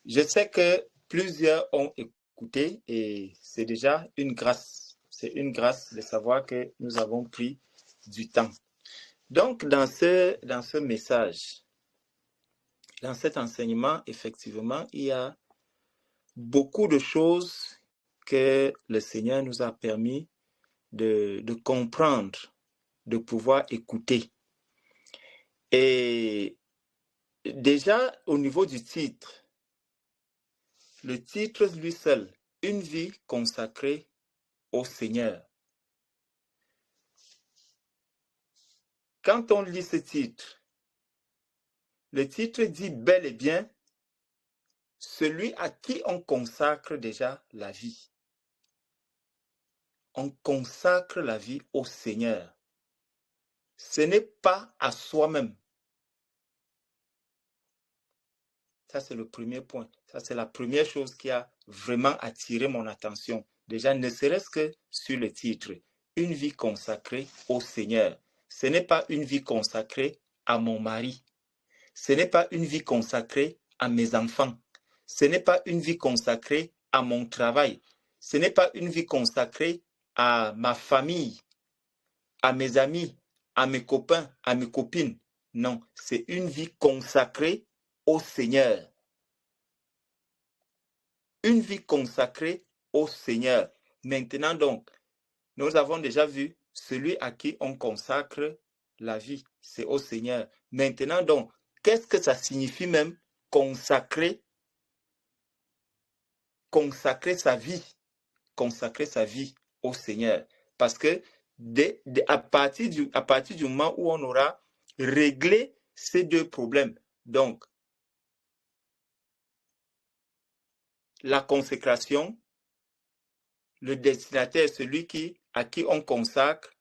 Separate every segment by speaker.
Speaker 1: Je sais que plusieurs ont écouté et c'est déjà une grâce. C'est une grâce de savoir que nous avons pris du temps. Donc, dans ce message, dans cet enseignement, effectivement, il y a beaucoup de choses que le Seigneur nous a permis de comprendre, de pouvoir écouter. Et déjà, au niveau du titre, le titre lui seul, une vie consacrée au Seigneur. Quand on lit ce titre, le titre dit bel et bien celui à qui on consacre déjà la vie. On consacre la vie au Seigneur. Ce n'est pas à soi-même. Ça, c'est le premier point. Ça, c'est la première chose qui a vraiment attiré mon attention. Déjà, ne serait-ce que sur le titre, une vie consacrée au Seigneur. Ce n'est pas une vie consacrée à mon mari. Ce n'est pas une vie consacrée à mes enfants. Ce n'est pas une vie consacrée à mon travail. Ce n'est pas une vie consacrée à ma famille, à mes amis, à mes copains, à mes copines. Non, c'est une vie consacrée au Seigneur. Une vie consacrée au Seigneur. Maintenant donc, nous avons déjà vu celui à qui on consacre la vie, c'est au Seigneur. Maintenant donc, qu'est-ce que ça signifie même consacrer sa vie au Seigneur? Parce que à partir du moment où on aura réglé ces deux problèmes, donc la consécration, le destinataire, celui à qui on consacre,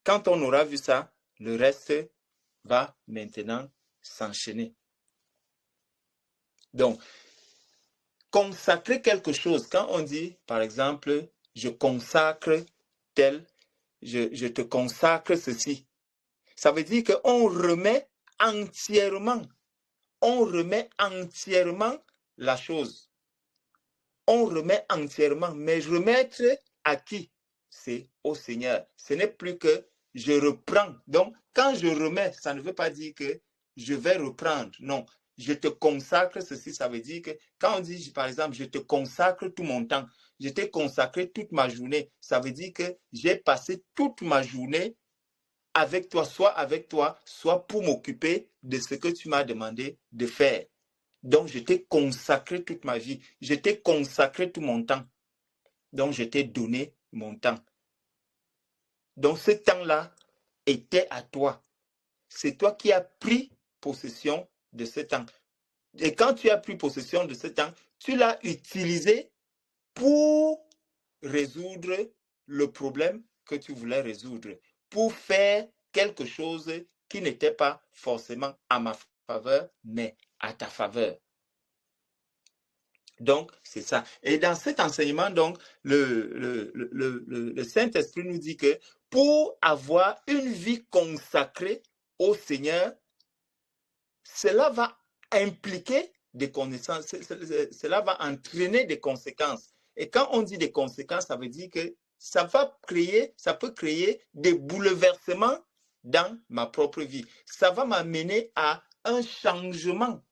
Speaker 1: quand on aura vu ça, le reste va maintenant s'enchaîner. Donc, consacrer quelque chose, quand on dit, par exemple, je consacre tel, je te consacre ceci, ça veut dire qu'on remet entièrement la chose. On remet entièrement, mais remettre à qui? C'est au Seigneur. Ce n'est plus que je reprends. Donc, quand je remets, ça ne veut pas dire que je vais reprendre. Non, je te consacre ceci, ça veut dire que quand on dit, par exemple, je te consacre tout mon temps, je t'ai consacré toute ma journée, ça veut dire que j'ai passé toute ma journée avec toi, soit pour m'occuper de ce que tu m'as demandé de faire. Donc, je t'ai consacré toute ma vie. Je t'ai consacré tout mon temps. Donc, je t'ai donné mon temps. Donc, ce temps-là était à toi. C'est toi qui as pris possession de ce temps. Et quand tu as pris possession de ce temps, tu l'as utilisé pour résoudre le problème que tu voulais résoudre, pour faire quelque chose qui n'était pas forcément à ma faveur, mais à ta faveur. Donc, c'est ça. Et dans cet enseignement, donc, le Saint-Esprit nous dit que pour avoir une vie consacrée au Seigneur, cela va impliquer des connaissances, cela va entraîner des conséquences. Et quand on dit des conséquences, ça veut dire que ça peut créer des bouleversements dans ma propre vie. Ça va m'amener à un changement.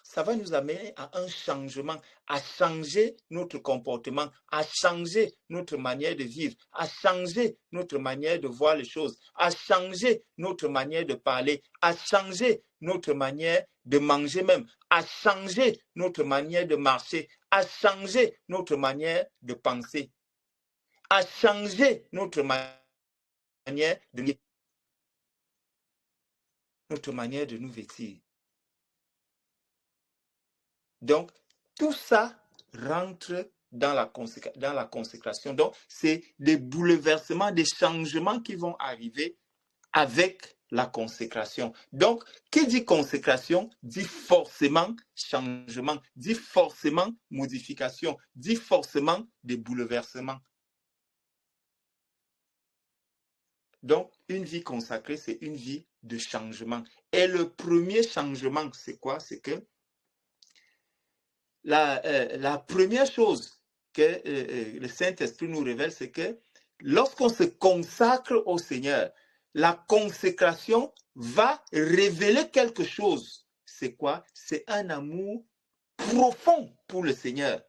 Speaker 1: Ça va nous amener à un changement, à changer notre comportement, à changer notre manière de vivre, à changer notre manière de voir les choses, à changer notre manière de parler, à changer notre manière de manger même, à changer notre manière de marcher, à changer notre manière de penser, à changer notre manière de nous vêtir. Donc, tout ça rentre dans la consécration. Donc, c'est des bouleversements, des changements qui vont arriver avec la consécration. Donc, qui dit consécration dit forcément changement, dit forcément modification, dit forcément des bouleversements. Donc, une vie consacrée, c'est une vie de changement. Et le premier changement, c'est quoi? C'est que la première chose que le Saint-Esprit nous révèle, c'est que lorsqu'on se consacre au Seigneur, la consécration va révéler quelque chose. C'est quoi? C'est un amour profond pour le Seigneur.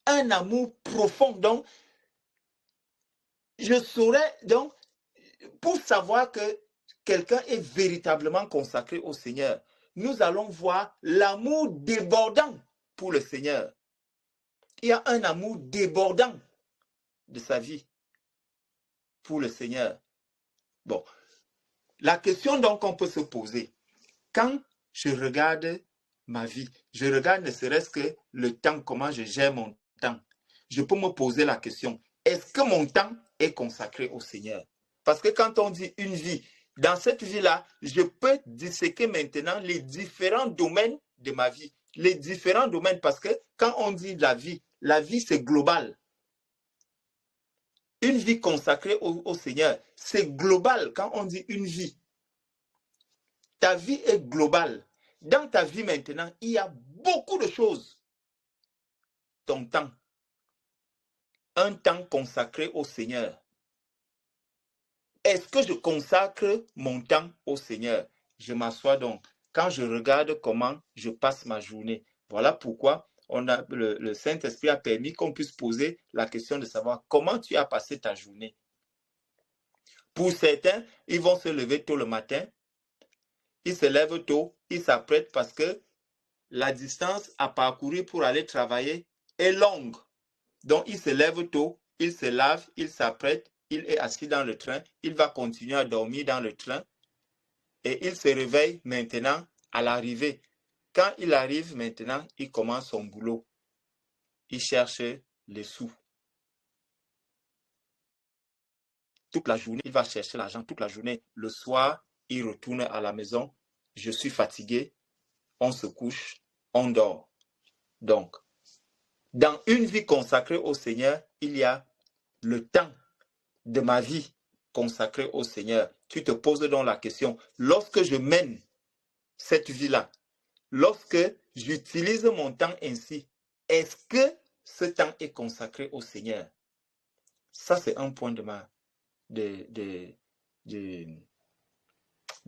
Speaker 1: Un amour profond. Donc, je saurais, donc, pour savoir que quelqu'un est véritablement consacré au Seigneur, nous allons voir l'amour débordant pour le Seigneur. Il y a un amour débordant de sa vie pour le Seigneur. Bon, la question donc qu'on peut se poser, quand je regarde ma vie, je regarde ne serait-ce que le temps, comment je gère mon temps, je peux me poser la question, est-ce que mon temps est consacré au Seigneur? Parce que quand on dit une vie, dans cette vie-là, je peux disséquer maintenant les différents domaines de ma vie. Les différents domaines, parce que quand on dit la vie c'est global. Une vie consacrée au Seigneur, c'est global quand on dit une vie. Ta vie est globale. Dans ta vie maintenant, il y a beaucoup de choses. Ton temps. Un temps consacré au Seigneur. Est-ce que je consacre mon temps au Seigneur? Je m'assois donc. Quand je regarde comment je passe ma journée, voilà pourquoi le Saint-Esprit a permis qu'on puisse poser la question de savoir comment tu as passé ta journée. Pour certains, ils vont se lever tôt le matin, ils se lèvent tôt, ils s'apprêtent parce que la distance à parcourir pour aller travailler est longue. Donc, ils se lèvent tôt, ils se lavent, ils s'apprêtent, il est assis dans le train, il va continuer à dormir dans le train et il se réveille maintenant à l'arrivée. Quand il arrive maintenant, il commence son boulot. Il cherche les sous. Toute la journée, il va chercher l'argent toute la journée. Le soir, il retourne à la maison. Je suis fatigué. On se couche, on dort. Donc, dans une vie consacrée au Seigneur, il y a le temps de ma vie consacrée au Seigneur. Tu te poses donc la question, lorsque je mène cette vie-là, lorsque j'utilise mon temps ainsi, est-ce que ce temps est consacré au Seigneur? Ça, c'est un point de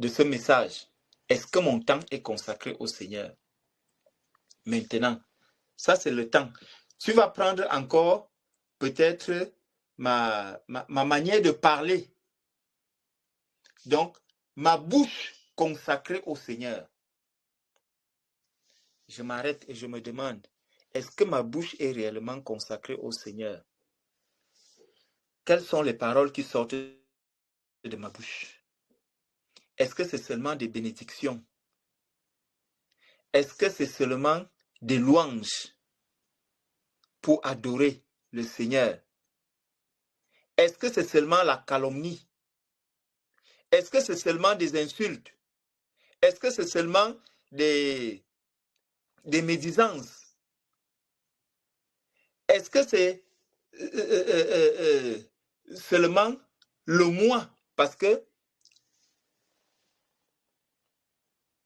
Speaker 1: ce message. Est-ce que mon temps est consacré au Seigneur? Maintenant, ça, c'est le temps. Tu vas prendre encore peut-être ma manière de parler. Donc, ma bouche consacrée au Seigneur. Je m'arrête et je me demande, est-ce que ma bouche est réellement consacrée au Seigneur? Quelles sont les paroles qui sortent de ma bouche? Est-ce que c'est seulement des bénédictions? Est-ce que c'est seulement des louanges pour adorer le Seigneur? Est-ce que c'est seulement la calomnie? Est-ce que c'est seulement des insultes? Est-ce que c'est seulement des médisances? Est-ce que c'est seulement le moi? Parce que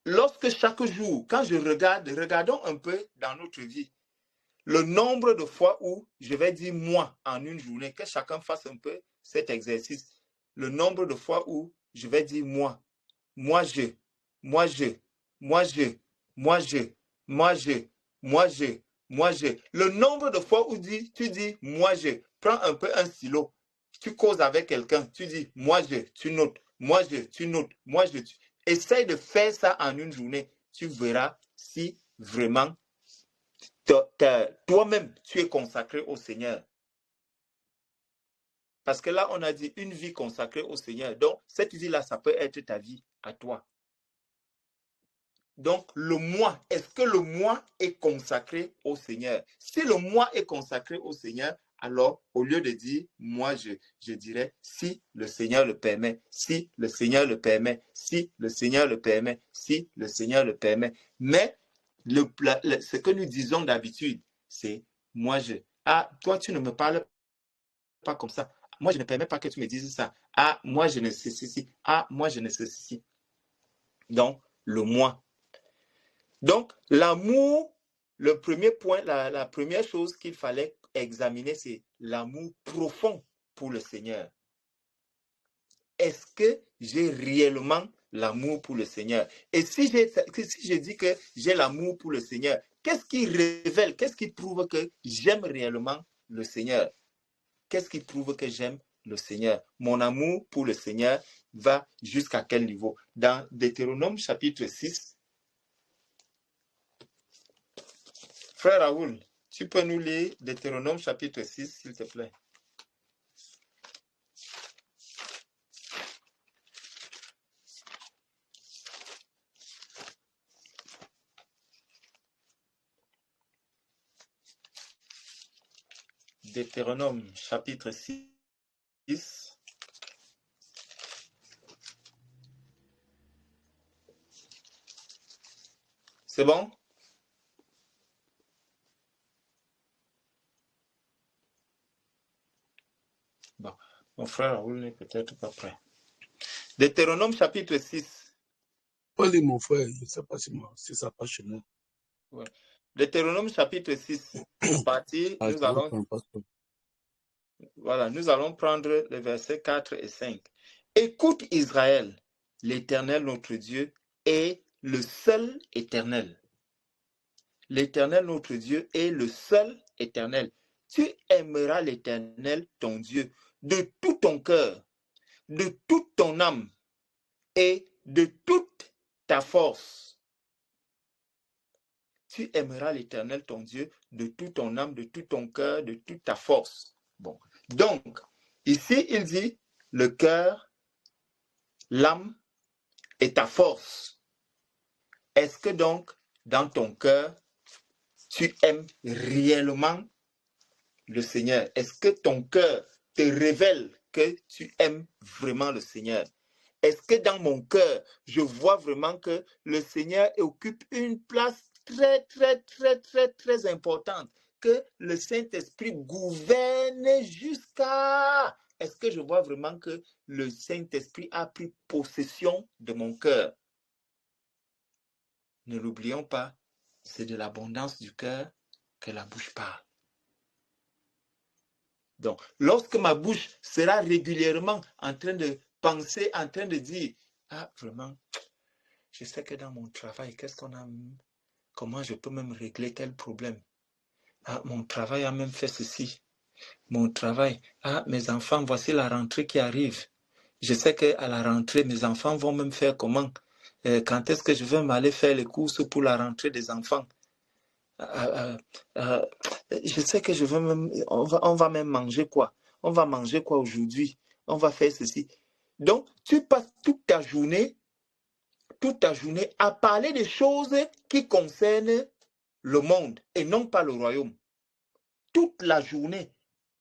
Speaker 1: lorsque chaque jour, quand je regarde, regardons un peu dans notre vie, le nombre de fois où je vais dire moi en une journée, que chacun fasse un peu cet exercice, le nombre de fois où je vais dire moi, moi je, moi je, moi je, moi je, moi je, moi je, moi je. Le nombre de fois où tu dis moi je, prends un peu un stylo, tu causes avec quelqu'un, tu dis moi je, tu notes, moi je, tu notes, moi je. Essaye de faire ça en une journée, tu verras si vraiment toi-même tu es consacré au Seigneur. Parce que là, on a dit une vie consacrée au Seigneur. Donc, cette vie-là, ça peut être ta vie à toi. Donc, le moi, est-ce que le moi est consacré au Seigneur? Si le moi est consacré au Seigneur, alors, au lieu de dire moi, je dirais si le Seigneur le permet, si le Seigneur le permet, si le Seigneur le permet, si le Seigneur le permet. Mais ce que nous disons d'habitude, c'est moi, je. Ah, toi, tu ne me parles pas comme ça. Moi, je ne permets pas que tu me dises ça. Ah, moi, je ne sais ceci. Ah, moi, je ne sais ceci. Donc, le moi. Donc, l'amour le premier point, la première chose qu'il fallait examiner, c'est l'amour profond pour le Seigneur. Est-ce que j'ai réellement l'amour pour le Seigneur? Et si je dis que j'ai l'amour pour le Seigneur, qu'est-ce qui révèle, qu'est-ce qui prouve que j'aime réellement le Seigneur? Qu'est-ce qui prouve que j'aime le Seigneur? Mon amour pour le Seigneur va jusqu'à quel niveau? Dans Deutéronome chapitre 6, frère Raoul, tu peux nous lire Deutéronome chapitre 6, s'il te plaît? Deutéronome chapitre 6. C'est bon? Bon, mon frère Raoul n'est peut-être pas prêt. Deutéronome chapitre 6.
Speaker 2: Allez, mon frère, je ne sais pas si ça passe chez moi.
Speaker 1: Ouais. Deutéronome chapitre 6. À partir, nous allons prendre les versets 4 et 5. Écoute Israël, l'Éternel notre Dieu est le seul éternel. L'Éternel notre Dieu est le seul éternel. Tu aimeras l'Éternel ton Dieu de tout ton cœur, de toute ton âme et de toute ta force. Tu aimeras l'Éternel ton Dieu de toute ton âme, de tout ton cœur, de toute ta force. Bon. Donc, ici, il dit le cœur, l'âme et ta force. Est-ce que donc, dans ton cœur, tu aimes réellement le Seigneur? Est-ce que ton cœur te révèle que tu aimes vraiment le Seigneur? Est-ce que dans mon cœur, je vois vraiment que le Seigneur occupe une place très importante, que le Saint-Esprit gouverne jusqu'à... Est-ce que je vois vraiment que le Saint-Esprit a pris possession de mon cœur? Ne l'oublions pas, c'est de l'abondance du cœur que la bouche parle. Donc, lorsque ma bouche sera régulièrement en train de penser, en train de dire, ah, vraiment, je sais que dans mon travail, comment je peux même régler tel problème? Ah, mon travail a même fait ceci. Mon travail, ah, mes enfants, voici la rentrée qui arrive. Je sais qu'à la rentrée, mes enfants vont même faire comment? Quand est-ce que je vais m'aller faire les courses pour la rentrée des enfants? Je sais que je vais même, on va même manger quoi? On va manger quoi aujourd'hui? On va faire ceci. Donc, tu passes toute ta journée à parler des choses qui concernent le monde et non pas le royaume. Toute la journée,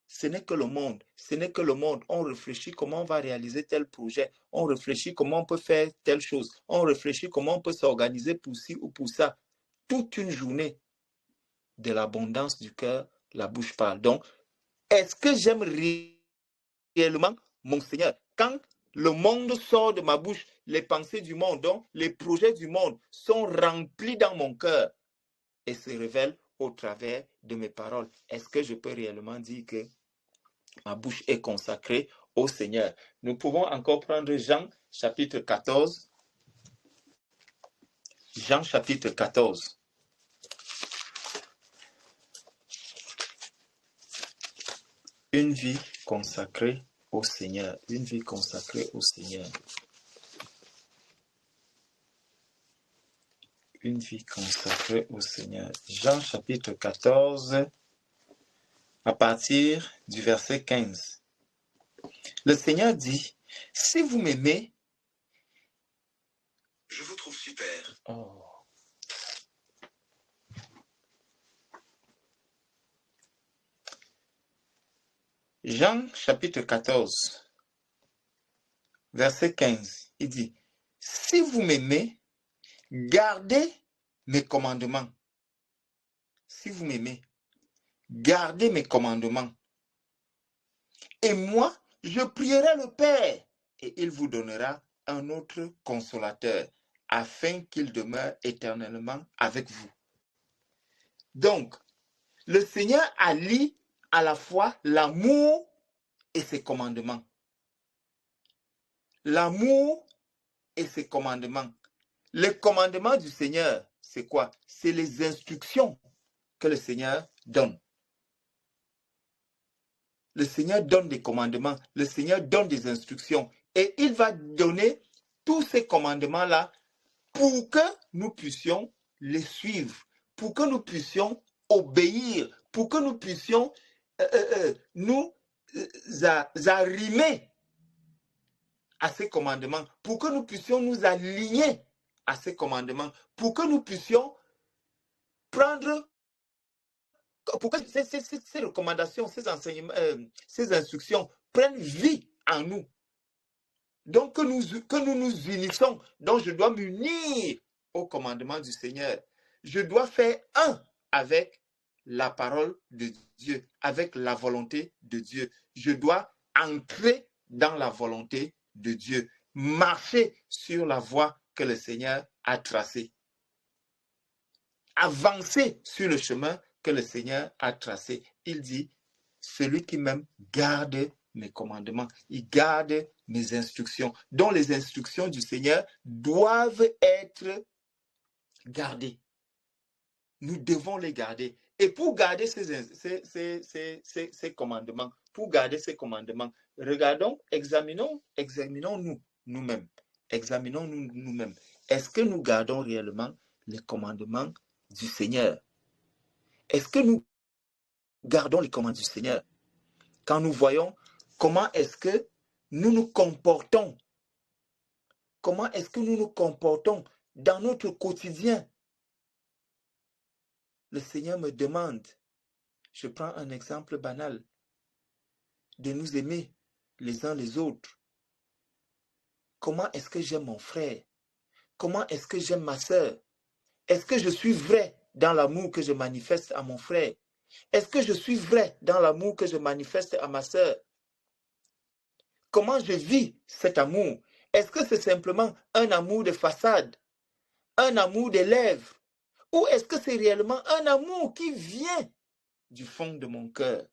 Speaker 1: ce n'est que le monde. Ce n'est que le monde. On réfléchit comment on va réaliser tel projet. On réfléchit comment on peut faire telle chose. On réfléchit comment on peut s'organiser pour ci ou pour ça. Toute une journée. De l'abondance du cœur, la bouche parle. Donc, est-ce que j'aime réellement mon Seigneur? Quand le monde sort de ma bouche, les pensées du monde, donc les projets du monde sont remplis dans mon cœur et se révèlent au travers de mes paroles. Est-ce que je peux réellement dire que ma bouche est consacrée au Seigneur? Nous pouvons encore prendre Jean chapitre 14. Jean chapitre 14. Une vie consacrée au Seigneur. Une vie consacrée au Seigneur. Une vie consacrée au Seigneur. Jean chapitre 14, à partir du verset 15. Le Seigneur dit, si vous m'aimez, je vous trouve super. Oh. Jean chapitre 14, verset 15, il dit, si vous m'aimez, gardez mes commandements. Si vous m'aimez, gardez mes commandements. Et moi, je prierai le Père, et il vous donnera un autre consolateur, afin qu'il demeure éternellement avec vous. Donc, le Seigneur allie à la fois l'amour et ses commandements. L'amour et ses commandements. Les commandements du Seigneur, c'est quoi? C'est les instructions que le Seigneur donne. Le Seigneur donne des commandements, le Seigneur donne des instructions. Et il va donner tous ces commandements-là pour que nous puissions les suivre, pour que nous puissions obéir, pour que nous puissions nous arrimer à ces commandements, pour que nous puissions nous aligner à ces commandements, pour que nous puissions prendre, pour que ces recommandations, ces enseignements, ces instructions prennent vie en nous. Donc que nous nous unissons. Donc je dois m'unir au commandement du Seigneur. Je dois faire un avec la parole de Dieu, avec la volonté de Dieu. Je dois entrer dans la volonté de Dieu, marcher sur la voie que le Seigneur a tracée, avancer sur le chemin que le Seigneur a tracé. Il dit, celui qui m'aime garde mes commandements, il garde mes instructions. Donc les instructions du Seigneur doivent être gardées. Nous devons les garder. Et pour garder ces commandements, regardons, examinons-nous nous-mêmes. Examinons-nous nous-mêmes. Est-ce que nous gardons réellement les commandements du Seigneur? Est-ce que nous gardons les commandements du Seigneur? Quand nous voyons comment est-ce que nous nous comportons, comment est-ce que nous nous comportons dans notre quotidien? Le Seigneur me demande, je prends un exemple banal, de nous aimer les uns les autres. Comment est-ce que j'aime mon frère? Comment est-ce que j'aime ma sœur? Est-ce que je suis vrai dans l'amour que je manifeste à mon frère? Est-ce que je suis vrai dans l'amour que je manifeste à ma sœur? Comment je vis cet amour? Est-ce que c'est simplement un amour de façade, un amour des lèvres? Ou est-ce que c'est réellement un amour qui vient du fond de mon cœur?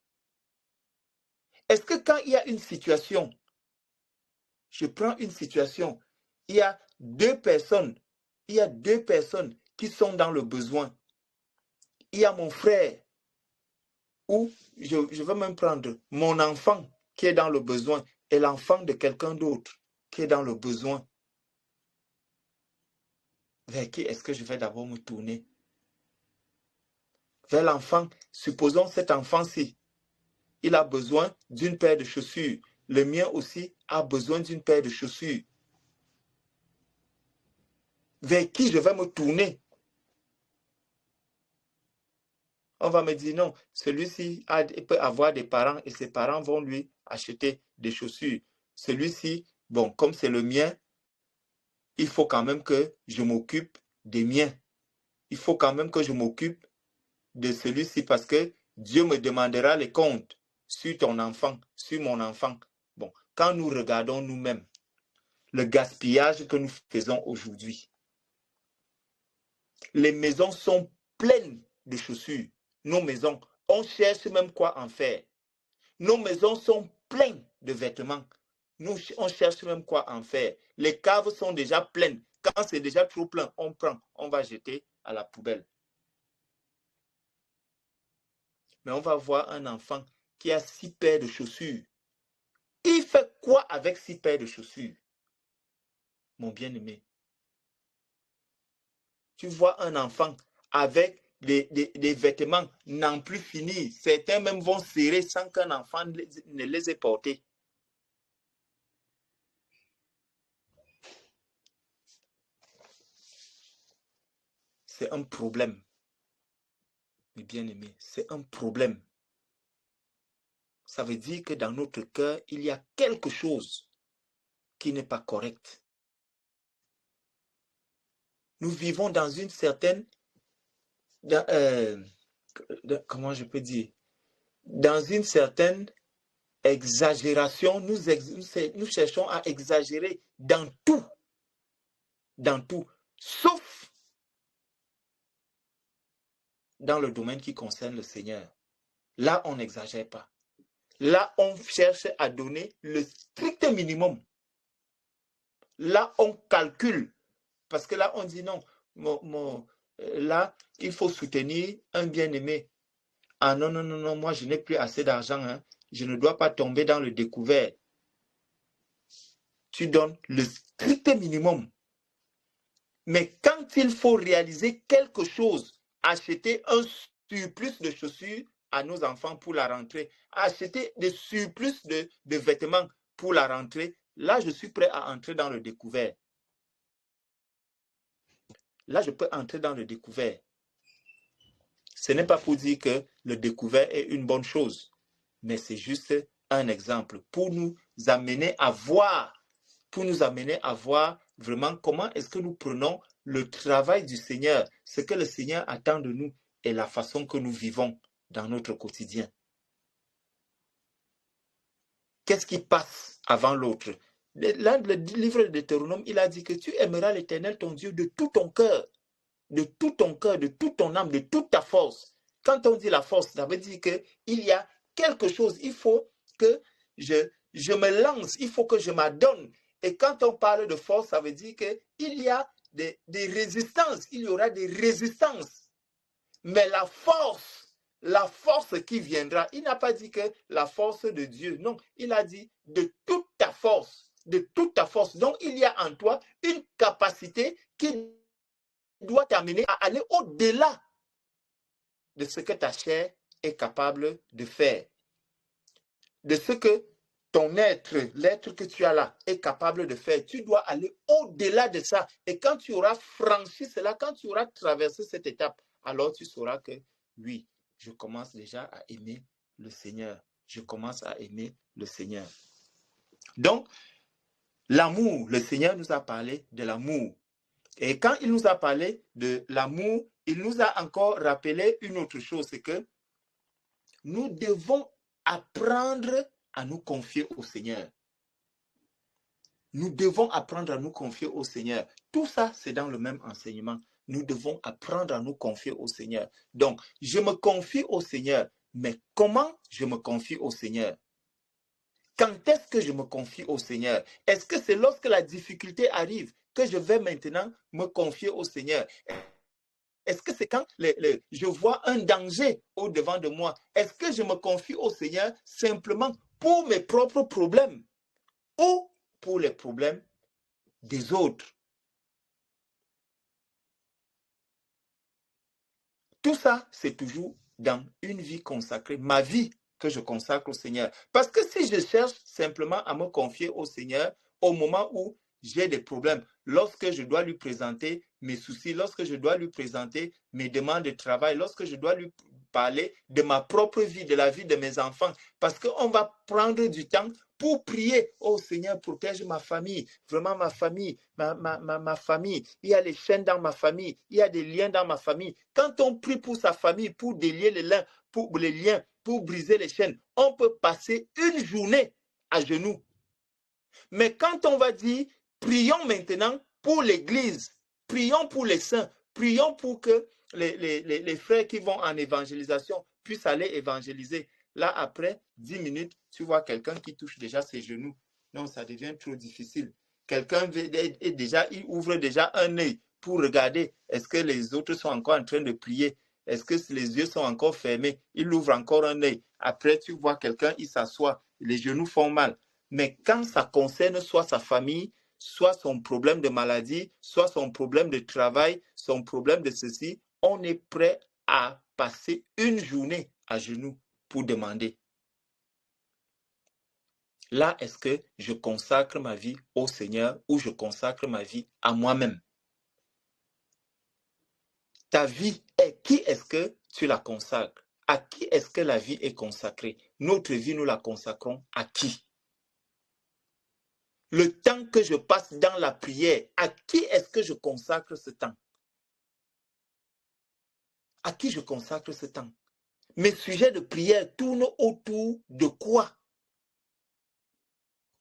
Speaker 1: Est-ce que quand il y a une situation, je prends une situation, il y a deux personnes qui sont dans le besoin. Il y a mon frère, ou je vais même prendre mon enfant qui est dans le besoin et l'enfant de quelqu'un d'autre qui est dans le besoin. Vers qui est-ce que je vais d'abord me tourner? Vers l'enfant. Supposons cet enfant-ci, il a besoin d'une paire de chaussures. Le mien aussi a besoin d'une paire de chaussures. Vers qui je vais me tourner? On va me dire non, celui-ci peut avoir des parents et ses parents vont lui acheter des chaussures. Celui-ci, bon, comme c'est le mien, il faut quand même que je m'occupe des miens. Il faut quand même que je m'occupe de celui-ci parce que Dieu me demandera les comptes sur ton enfant, sur mon enfant. Bon, quand nous regardons nous-mêmes, le gaspillage que nous faisons aujourd'hui, les maisons sont pleines de chaussures. Nos maisons, on cherche même quoi en faire. Nos maisons sont pleines de vêtements. On cherche même quoi en faire. Les caves sont déjà pleines. Quand c'est déjà trop plein, on prend, on va jeter à la poubelle. Mais on va voir un enfant qui a 6 paires de chaussures. Il fait quoi avec 6 paires de chaussures? Mon bien-aimé. Tu vois un enfant avec des vêtements n'en plus finir. Certains même vont serrer sans qu'un enfant ne les ait portés. C'est un problème. Mes bien-aimés, c'est un problème. Ça veut dire que dans notre cœur, il y a quelque chose qui n'est pas correct. Nous vivons dans une certaine... comment je peux dire? Dans une certaine exagération. Nous cherchons à exagérer dans tout. Dans tout. Sauf dans le domaine qui concerne le Seigneur. Là, on n'exagère pas. Là, on cherche à donner le strict minimum. Là, on calcule. Parce que là, on dit non, là, il faut soutenir un bien-aimé. Ah non, non, non, non, moi, je n'ai plus assez d'argent. Hein. Je ne dois pas tomber dans le découvert. Tu donnes le strict minimum. Mais quand il faut réaliser quelque chose, acheter un surplus de chaussures à nos enfants pour la rentrée, acheter des surplus de vêtements pour la rentrée, là, je suis prêt à entrer dans le découvert. Là, je peux entrer dans le découvert. Ce n'est pas pour dire que le découvert est une bonne chose, mais c'est juste un exemple pour nous amener à voir, vraiment comment est-ce que nous prenons le travail du Seigneur, ce que le Seigneur attend de nous et la façon que nous vivons dans notre quotidien. Qu'est-ce qui passe avant l'autre? Là, le livre de Deutéronome, il a dit que tu aimeras l'Éternel, ton Dieu, de tout ton cœur, de toute ton âme, de toute ta force. Quand on dit la force, ça veut dire qu'il y a quelque chose, il faut que je me lance, il faut que je m'adonne. Et quand on parle de force, ça veut dire qu'il y a des résistances, il y aura des résistances. Mais la force qui viendra, il n'a pas dit que la force de Dieu, non, il a dit de toute ta force, de toute ta force. Donc, il y a en toi une capacité qui doit t'amener à aller au-delà de ce que ta chair est capable de faire, de ce que ton être, l'être que tu as là, est capable de faire. Tu dois aller au-delà de ça. Et quand tu auras franchi cela, quand tu auras traversé cette étape, alors tu sauras que oui, je commence déjà à aimer le Seigneur. Je commence à aimer le Seigneur. Donc, l'amour, le Seigneur nous a parlé de l'amour. Et quand il nous a parlé de l'amour, il nous a encore rappelé une autre chose, c'est que nous devons apprendre à nous confier au Seigneur. Nous devons apprendre à nous confier au Seigneur. Tout ça, c'est dans le même enseignement. Nous devons apprendre à nous confier au Seigneur. Donc, je me confie au Seigneur. Mais comment je me confie au Seigneur? Quand est-ce que je me confie au Seigneur? Est-ce que c'est lorsque la difficulté arrive que je vais maintenant me confier au Seigneur? Est-ce que c'est quand je vois un danger au-devant de moi? Est-ce que je me confie au Seigneur simplement pour mes propres problèmes ou pour les problèmes des autres? Tout ça, c'est toujours dans une vie consacrée, ma vie que je consacre au Seigneur. Parce que si je cherche simplement à me confier au Seigneur au moment où j'ai des problèmes, lorsque je dois lui présenter mes soucis, lorsque je dois lui présenter mes demandes de travail, lorsque je dois lui parler de ma propre vie, de la vie de mes enfants, parce qu'on va prendre du temps pour prier. Oh Seigneur, protège ma famille, vraiment ma famille, ma famille. Il y a les chaînes dans ma famille, il y a des liens dans ma famille. Quand on prie pour sa famille, pour délier les liens, pour briser les chaînes, on peut passer une journée à genoux. Mais quand on va dire, prions maintenant pour l'Église, prions pour les saints, prions pour que les frères qui vont en évangélisation puissent aller évangéliser. Là, après 10 minutes, tu vois quelqu'un qui touche déjà ses genoux. Non, ça devient trop difficile. Quelqu'un il ouvre déjà un œil pour regarder est-ce que les autres sont encore en train de prier. Est-ce que les yeux sont encore fermés? Il ouvre encore un œil. Après, tu vois quelqu'un, il s'assoit. Les genoux font mal. Mais quand ça concerne soit sa famille, soit son problème de maladie, soit son problème de travail, son problème de ceci, on est prêt à passer une journée à genoux pour demander. Là, est-ce que je consacre ma vie au Seigneur ou je consacre ma vie à moi-même? Ta vie, qui est-ce que tu la consacres? À qui est-ce que la vie est consacrée? Notre vie, nous la consacrons à qui? Le temps que je passe dans la prière, à qui est-ce que je consacre ce temps? À qui je consacre ce temps? Mes sujets de prière tournent autour de quoi?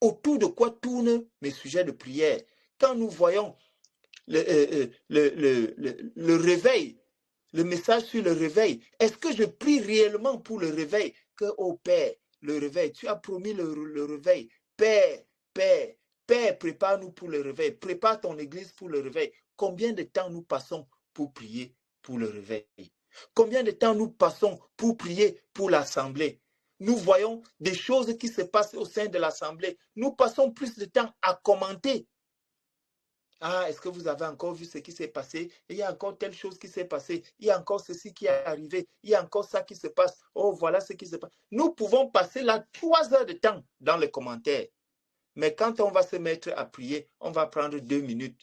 Speaker 1: Autour de quoi tournent mes sujets de prière? Quand nous voyons le réveil, le message sur le réveil. Est-ce que je prie réellement pour le réveil? Que, oh Père, le réveil, tu as promis le réveil. Père, Père, Père, prépare-nous pour le réveil. Prépare ton église pour le réveil. Combien de temps nous passons pour prier pour le réveil? Combien de temps nous passons pour prier pour l'assemblée? Nous voyons des choses qui se passent au sein de l'assemblée. Nous passons plus de temps à commenter. Ah, est-ce que vous avez encore vu ce qui s'est passé? Il y a encore telle chose qui s'est passée. Il y a encore ceci qui est arrivé. Il y a encore ça qui se passe. Oh, voilà ce qui se passe. Nous pouvons passer là 3 heures de temps dans les commentaires. Mais quand on va se mettre à prier, on va prendre 2 minutes.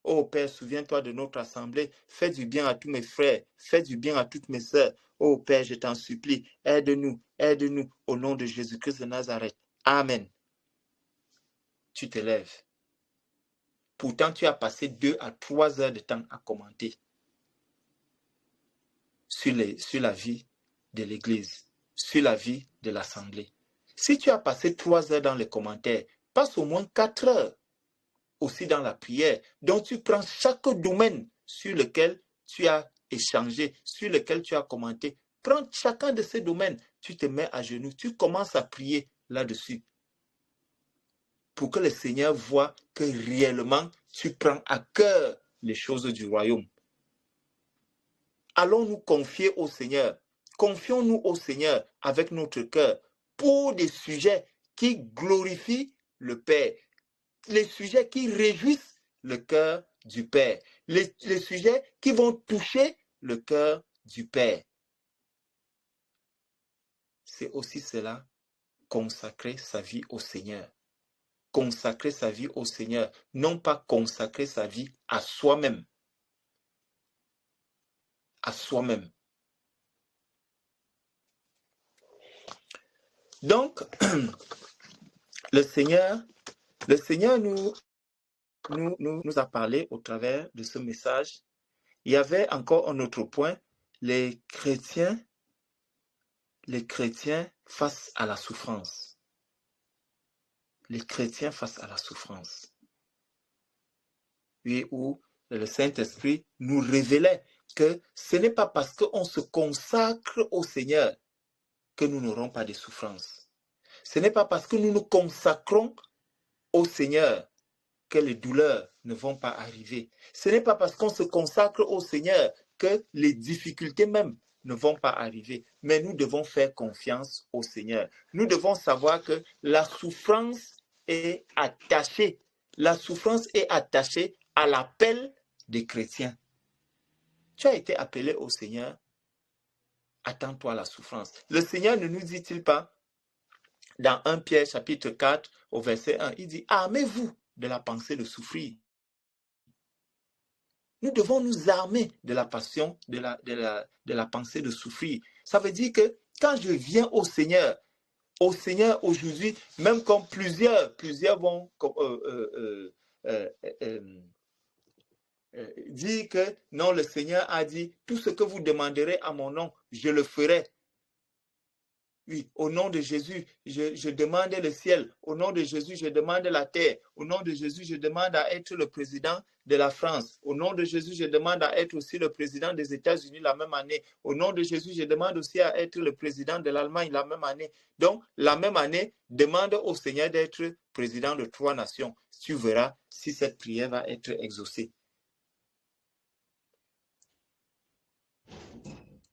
Speaker 1: Oh Père, souviens-toi de notre assemblée. Fais du bien à tous mes frères. Fais du bien à toutes mes sœurs. Oh Père, je t'en supplie. Aide-nous, aide-nous au nom de Jésus-Christ de Nazareth. Amen. Tu te lèves. Pourtant, tu as passé 2 à 3 heures de temps à commenter sur la vie de l'Église, sur la vie de l'Assemblée. Si tu as passé 3 heures dans les commentaires, passe au moins 4 heures aussi dans la prière. Donc, tu prends chaque domaine sur lequel tu as échangé, sur lequel tu as commenté. Prends chacun de ces domaines, tu te mets à genoux, tu commences à prier là-dessus. Pour que le Seigneur voit que réellement, tu prends à cœur les choses du royaume. Allons nous confier au Seigneur. Confions-nous au Seigneur avec notre cœur pour des sujets qui glorifient le Père, les sujets qui réjouissent le cœur du Père, les sujets qui vont toucher le cœur du Père. C'est aussi cela, consacrer sa vie au Seigneur. Consacrer sa vie au Seigneur, non pas consacrer sa vie à soi-même. À soi-même. Donc, le Seigneur nous a parlé au travers de ce message. Il y avait encore un autre point, les chrétiens face à la souffrance. Les chrétiens face à la souffrance. Oui, où le Saint-Esprit nous révélait que ce n'est pas parce qu'on se consacre au Seigneur que nous n'aurons pas de souffrance. Ce n'est pas parce que nous nous consacrons au Seigneur que les douleurs ne vont pas arriver. Ce n'est pas parce qu'on se consacre au Seigneur que les difficultés même ne vont pas arriver. Mais nous devons faire confiance au Seigneur. Nous devons savoir que la souffrance est attachée. La souffrance est attachée à l'appel des chrétiens. Tu as été appelé au Seigneur. Attends-toi à la souffrance. Le Seigneur ne nous dit-il pas dans 1 Pierre chapitre 4 au verset 1, il dit « Armez-vous de la pensée de souffrir ». Nous devons nous armer de la passion, de la pensée de souffrir. Ça veut dire que quand je viens au Seigneur aujourd'hui, même comme plusieurs vont dire que non, le Seigneur a dit, tout ce que vous demanderez à mon nom, je le ferai. Oui, au nom de Jésus, je demande le ciel. Au nom de Jésus, je demande la terre. Au nom de Jésus, je demande à être le président de la France. Au nom de Jésus, je demande à être aussi le président des États-Unis la même année. Au nom de Jésus, je demande aussi à être le président de l'Allemagne la même année. Donc, la même année, demande au Seigneur d'être président de 3 nations. Tu verras si cette prière va être exaucée.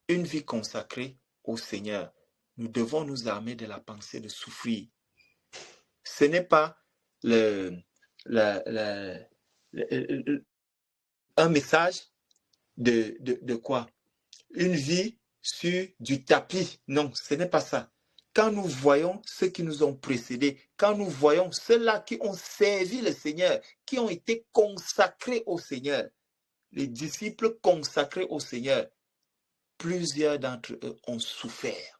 Speaker 1: Une vie consacrée au Seigneur. Nous devons nous armer de la pensée de souffrir. Ce n'est pas un message de quoi? Une vie sur du tapis. Non, ce n'est pas ça. Quand nous voyons ceux qui nous ont précédés, quand nous voyons ceux-là qui ont servi le Seigneur, qui ont été consacrés au Seigneur, les disciples consacrés au Seigneur, plusieurs d'entre eux ont souffert.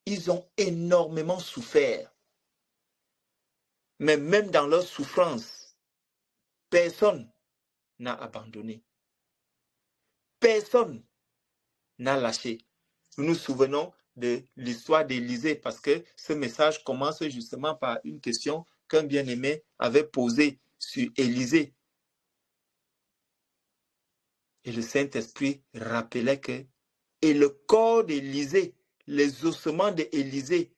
Speaker 1: Ils ont énormément souffert. Mais même dans leur souffrance, personne n'a abandonné. Personne n'a lâché. Nous nous souvenons de l'histoire d'Élisée parce que ce message commence justement par une question qu'un bien-aimé avait posée sur Élisée. Et le Saint-Esprit rappelait que, et le corps d'Élisée, les ossements d'Élisée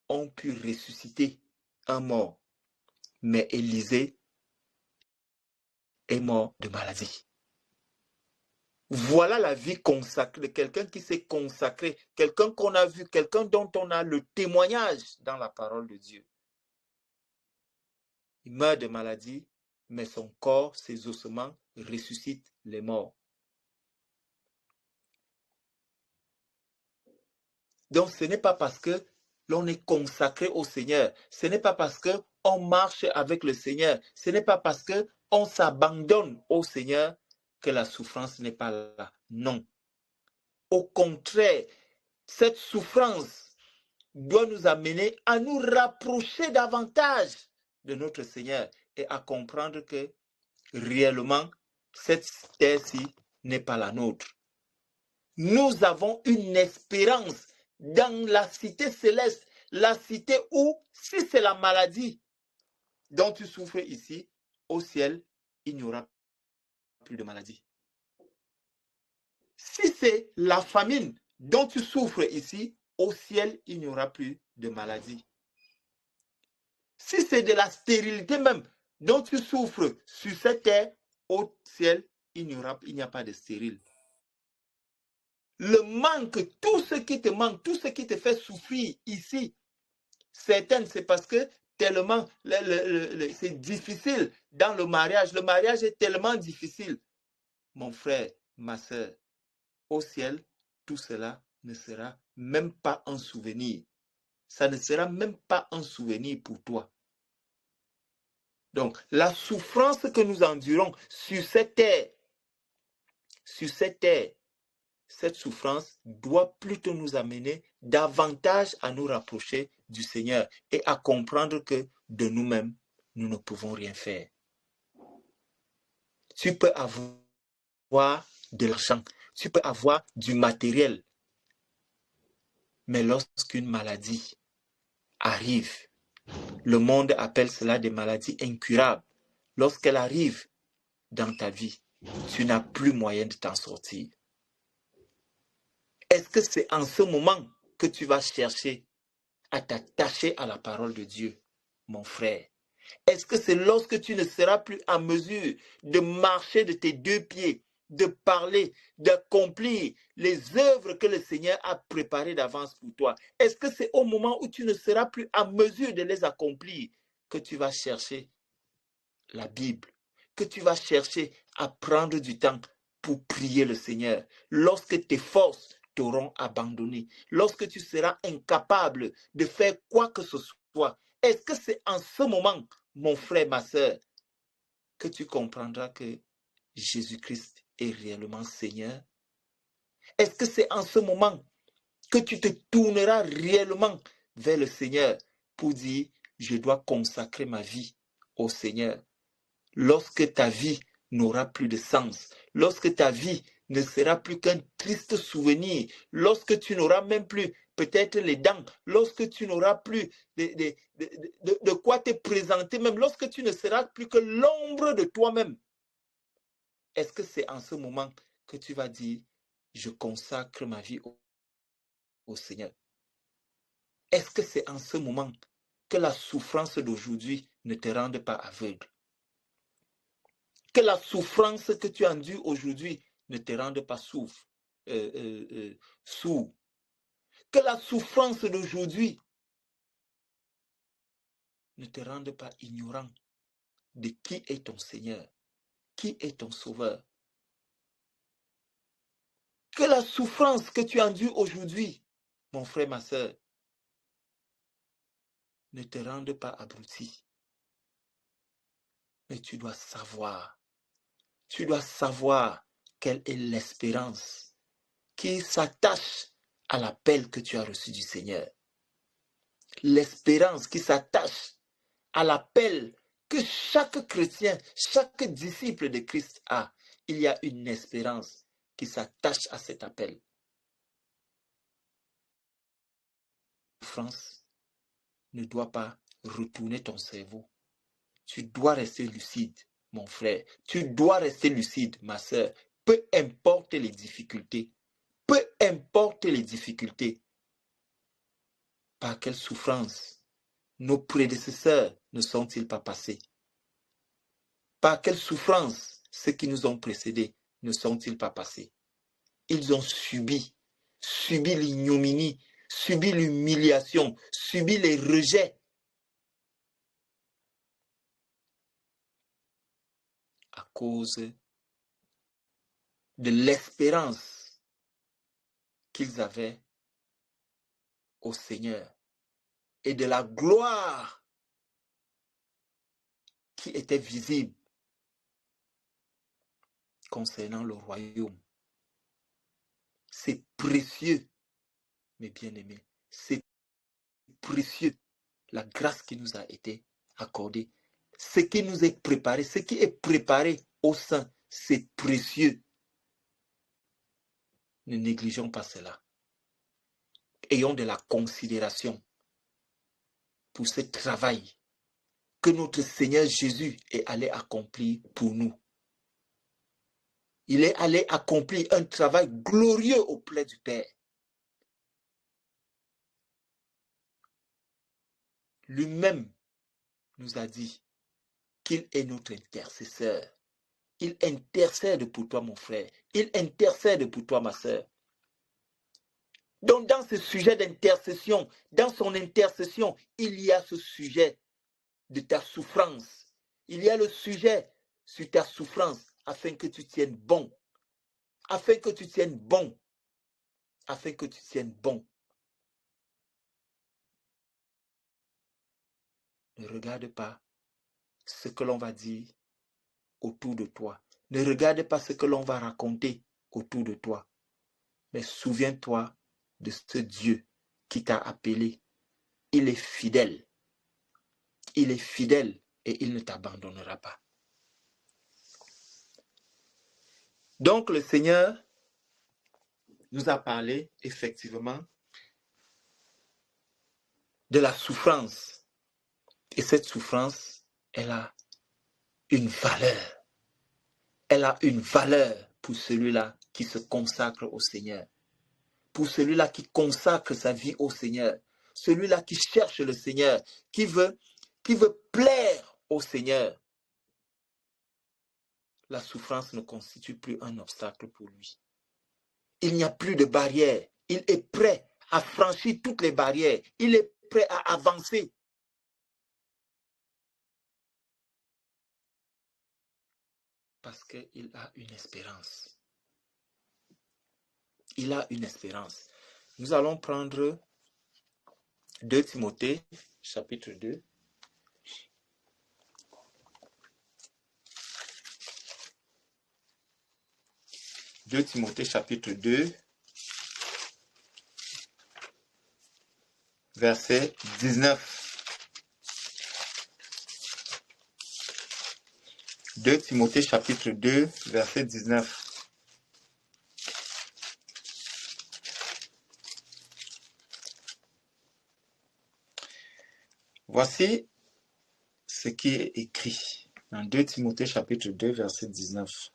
Speaker 1: ont pu ressusciter un mort. Mais Élisée est mort de maladie. Voilà la vie consacrée, quelqu'un qui s'est consacré, quelqu'un qu'on a vu, quelqu'un dont on a le témoignage dans la parole de Dieu. Il meurt de maladie, mais son corps, ses ossements ressuscitent les morts. Donc ce n'est pas parce que l'on est consacré au Seigneur, ce n'est pas parce qu'on marche avec le Seigneur, ce n'est pas parce qu'on s'abandonne au Seigneur que la souffrance n'est pas là. Non. Au contraire, cette souffrance doit nous amener à nous rapprocher davantage de notre Seigneur et à comprendre que réellement, cette terre-ci n'est pas la nôtre. Nous avons une espérance dans la cité céleste, la cité où, si c'est la maladie dont tu souffres ici, au ciel, il n'y aura plus de maladie. Si c'est la famine dont tu souffres ici, au ciel, il n'y aura plus de maladie. Si c'est de la stérilité même dont tu souffres sur cette terre, au ciel, il n'y a pas de stérile. Le manque, tout ce qui te manque, tout ce qui te fait souffrir ici, certaines, c'est parce que tellement c'est difficile dans le mariage. Le mariage est tellement difficile. Mon frère, ma soeur, au ciel, tout cela ne sera même pas un souvenir. Ça ne sera même pas un souvenir pour toi. Donc, la souffrance que nous endurons sur cette terre, cette souffrance doit plutôt nous amener davantage à nous rapprocher du Seigneur et à comprendre que de nous-mêmes, nous ne pouvons rien faire. Tu peux avoir de l'argent, tu peux avoir du matériel, mais lorsqu'une maladie arrive, le monde appelle cela des maladies incurables. Lorsqu'elle arrive dans ta vie, tu n'as plus moyen de t'en sortir. Est-ce que c'est en ce moment que tu vas chercher à t'attacher à la parole de Dieu, mon frère? Est-ce que c'est lorsque tu ne seras plus en mesure de marcher de tes deux pieds, de parler, d'accomplir les œuvres que le Seigneur a préparées d'avance pour toi? Est-ce que c'est au moment où tu ne seras plus en mesure de les accomplir que tu vas chercher la Bible, que tu vas chercher à prendre du temps pour prier le Seigneur? Lorsque tes forces t'auront abandonné, lorsque tu seras incapable de faire quoi que ce soit, est-ce que c'est en ce moment, mon frère, ma soeur, que tu comprendras que Jésus-Christ est réellement Seigneur? Est-ce que c'est en ce moment que tu te tourneras réellement vers le Seigneur pour dire, je dois consacrer ma vie au Seigneur? Lorsque ta vie n'aura plus de sens, lorsque ta vie ne sera plus qu'un triste souvenir, lorsque tu n'auras même plus peut-être les dents, lorsque tu n'auras plus de quoi te présenter, même lorsque tu ne seras plus que l'ombre de toi-même, est-ce que c'est en ce moment que tu vas dire, je consacre ma vie au Seigneur? Est-ce que c'est en ce moment que la souffrance d'aujourd'hui ne te rende pas aveugle? Que la souffrance que tu endures aujourd'hui ne te rende pas sourd. Que la souffrance d'aujourd'hui ne te rende pas ignorant de qui est ton Seigneur, qui est ton Sauveur. Que la souffrance que tu endures aujourd'hui, mon frère, ma soeur, ne te rende pas abruti. Mais tu dois savoir quelle est l'espérance qui s'attache à l'appel que tu as reçu du Seigneur. L'espérance qui s'attache à l'appel que chaque chrétien, chaque disciple de Christ a. Il y a une espérance qui s'attache à cet appel. La souffrance ne doit pas retourner ton cerveau. Tu dois rester lucide. mon frère. Tu dois rester lucide, ma soeur. Peu importe les difficultés. Peu importe les difficultés. Par quelle souffrance nos prédécesseurs ne sont-ils pas passés? Par quelle souffrance ceux qui nous ont précédés ne sont-ils pas passés? Ils ont subi l'ignominie, subi l'humiliation, subi les rejets à cause de l'espérance qu'ils avaient au Seigneur et de la gloire qui était visible concernant le royaume. C'est précieux, mes bien-aimés, c'est précieux la grâce qui nous a été accordée. Ce qui nous est préparé, ce qui est préparé au sein, c'est précieux. Ne négligeons pas cela. Ayons de la considération pour ce travail que notre Seigneur Jésus est allé accomplir pour nous. Il est allé accomplir un travail glorieux auprès du Père. Lui-même nous a dit qu'il est notre intercesseur. Il intercède pour toi, mon frère. Il intercède pour toi, ma sœur. Donc, dans ce sujet d'intercession, dans son intercession, il y a ce sujet de ta souffrance. Il y a le sujet sur ta souffrance afin que tu tiennes bon. Afin que tu tiennes bon. Afin que tu tiennes bon. Ne regarde pas ce que l'on va dire autour de toi. Ne regarde pas ce que l'on va raconter autour de toi. Mais souviens-toi de ce Dieu qui t'a appelé. Il est fidèle. Il est fidèle et il ne t'abandonnera pas. Donc le Seigneur nous a parlé effectivement de la souffrance. Et cette souffrance, elle a une valeur. Elle a une valeur pour celui-là qui se consacre au Seigneur. Pour celui-là qui consacre sa vie au Seigneur. Celui-là qui cherche le Seigneur, qui veut plaire au Seigneur. La souffrance ne constitue plus un obstacle pour lui. Il n'y a plus de barrière. Il est prêt à franchir toutes les barrières. Il est prêt à avancer. Parce qu'il a une espérance. Il a une espérance. Nous allons prendre 2 Timothée, chapitre 2. « 2 Timothée, chapitre 2, verset 19. 2 Timothée, chapitre 2, verset 19. Voici ce qui est écrit dans 2 Timothée, chapitre 2, verset 19.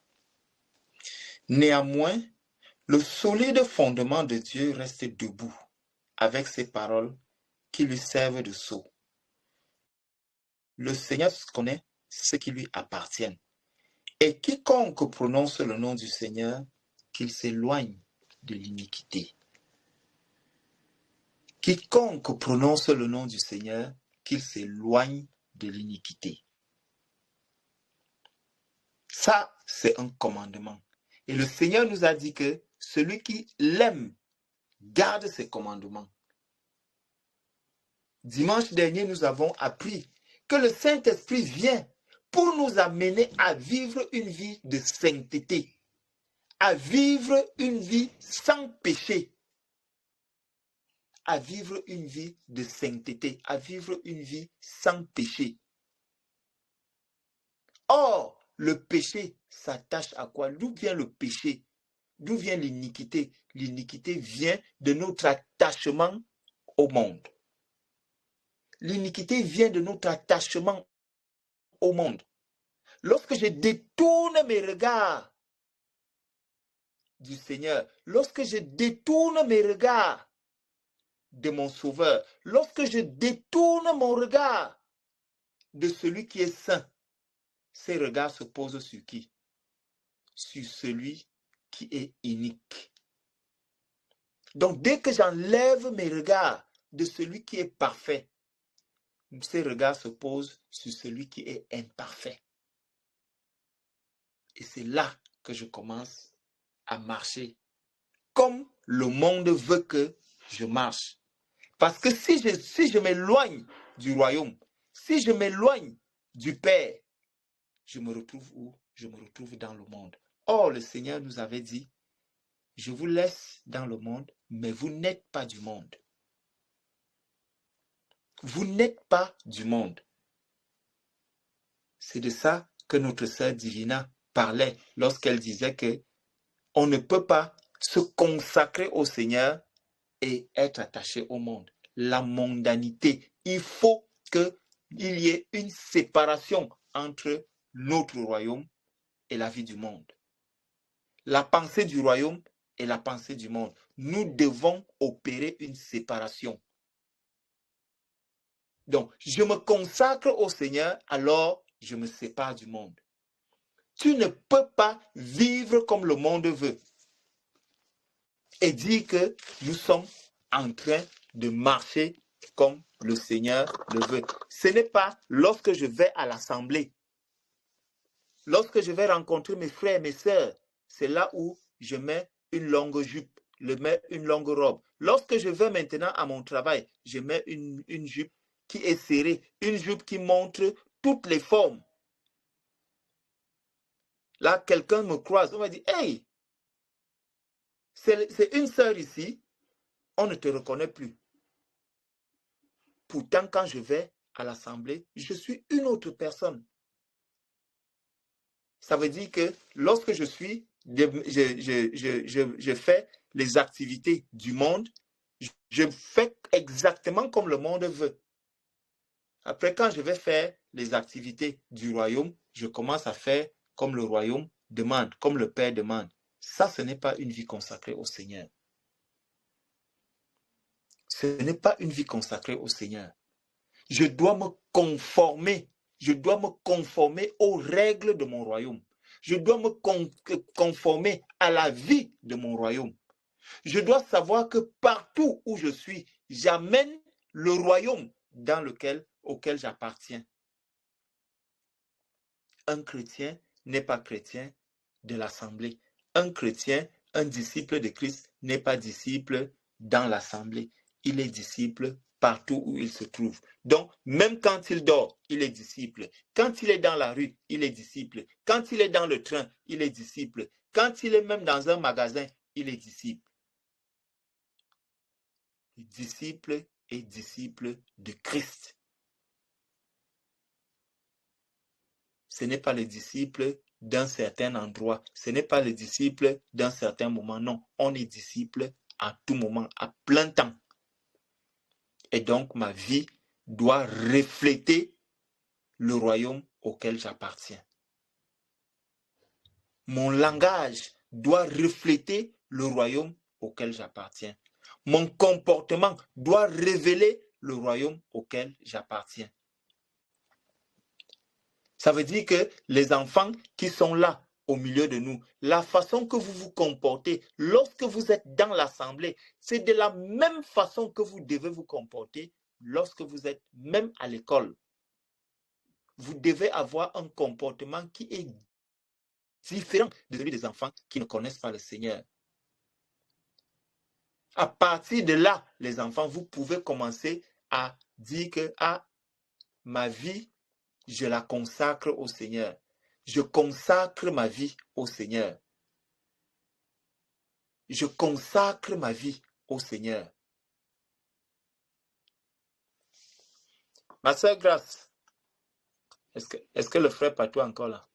Speaker 1: Néanmoins, le solide fondement de Dieu reste debout avec ses paroles qui lui servent de sceau. Le Seigneur connaît ce qui lui appartient. Et quiconque prononce le nom du Seigneur, qu'il s'éloigne de l'iniquité. Quiconque prononce le nom du Seigneur, qu'il s'éloigne de l'iniquité. Ça, c'est un commandement. Et le Seigneur nous a dit que celui qui l'aime garde ses commandements. Dimanche dernier, nous avons appris que le Saint-Esprit vient pour nous amener à vivre une vie de sainteté, à vivre une vie sans péché, à vivre une vie de sainteté, à vivre une vie sans péché. Or, le péché s'attache à quoi? D'où vient le péché? D'où vient l'iniquité? L'iniquité vient de notre attachement au monde. L'iniquité vient de notre attachement au monde. lorsque je détourne mes regards du Seigneur, lorsque je détourne mes regards de mon Sauveur, lorsque je détourne mon regard de celui qui est saint, ces regards se posent sur qui? Sur celui qui est unique. Donc, dès que j'enlève mes regards de celui qui est parfait, ces regards se posent sur celui qui est imparfait. Et c'est là que je commence à marcher comme le monde veut que je marche. Parce que si je m'éloigne du royaume, si je m'éloigne du Père, je me retrouve où? Je me retrouve dans le monde. Or, le Seigneur nous avait dit, je vous laisse dans le monde, mais vous n'êtes pas du monde. Vous n'êtes pas du monde. C'est de ça que notre sœur Divina parlait lorsqu'elle disait que on ne peut pas se consacrer au Seigneur et être attaché au monde. La mondanité. Il faut qu'il y ait une séparation entre notre royaume et la vie du monde. La pensée du royaume et la pensée du monde. Nous devons opérer une séparation. Donc, je me consacre au Seigneur, alors je me sépare du monde. Tu ne peux pas vivre comme le monde veut et dire que nous sommes en train de marcher comme le Seigneur le veut. Ce n'est pas lorsque je vais à l'assemblée, lorsque je vais rencontrer mes frères et mes sœurs, c'est là où je mets une longue jupe, je mets une longue robe. Lorsque je vais maintenant à mon travail, je mets une jupe qui est serrée, une jupe qui montre toutes les formes. Là, quelqu'un me croise, on va dire, hey, c'est une sœur ici, on ne te reconnaît plus. Pourtant, quand je vais à l'assemblée, je suis une autre personne. Ça veut dire que lorsque je fais les activités du monde, je fais exactement comme le monde veut. Après, quand je vais faire les activités du royaume, je commence à faire comme le royaume demande, comme le Père demande. Ça, ce n'est pas une vie consacrée au Seigneur. Ce n'est pas une vie consacrée au Seigneur. Je dois me conformer. Je dois me conformer aux règles de mon royaume. Je dois me conformer à la vie de mon royaume. Je dois savoir que partout où je suis, j'amène le royaume auquel j'appartiens. Un chrétien n'est pas chrétien de l'assemblée. Un chrétien, un disciple de Christ n'est pas disciple dans l'assemblée. Il est disciple partout où il se trouve. Donc, même quand il dort, il est disciple. Quand il est dans la rue, il est disciple. Quand il est dans le train, il est disciple. Quand il est même dans un magasin, il est disciple. Disciple et disciple de Christ. Ce n'est pas le disciple d'un certain endroit. Ce n'est pas le disciple d'un certain moment. Non, on est disciple à tout moment, à plein temps. Et donc, ma vie doit refléter le royaume auquel j'appartiens. Mon langage doit refléter le royaume auquel j'appartiens. Mon comportement doit révéler le royaume auquel j'appartiens. Ça veut dire que les enfants qui sont là au milieu de nous, la façon que vous vous comportez lorsque vous êtes dans l'assemblée, c'est de la même façon que vous devez vous comporter lorsque vous êtes même à l'école. Vous devez avoir un comportement qui est différent de celui des enfants qui ne connaissent pas le Seigneur. À partir de là, les enfants, vous pouvez commencer à dire que ma vie, je la consacre au Seigneur. Je consacre ma vie au Seigneur. Je consacre ma vie au Seigneur. Ma soeur Grâce, est-ce que le frère Patou est encore là?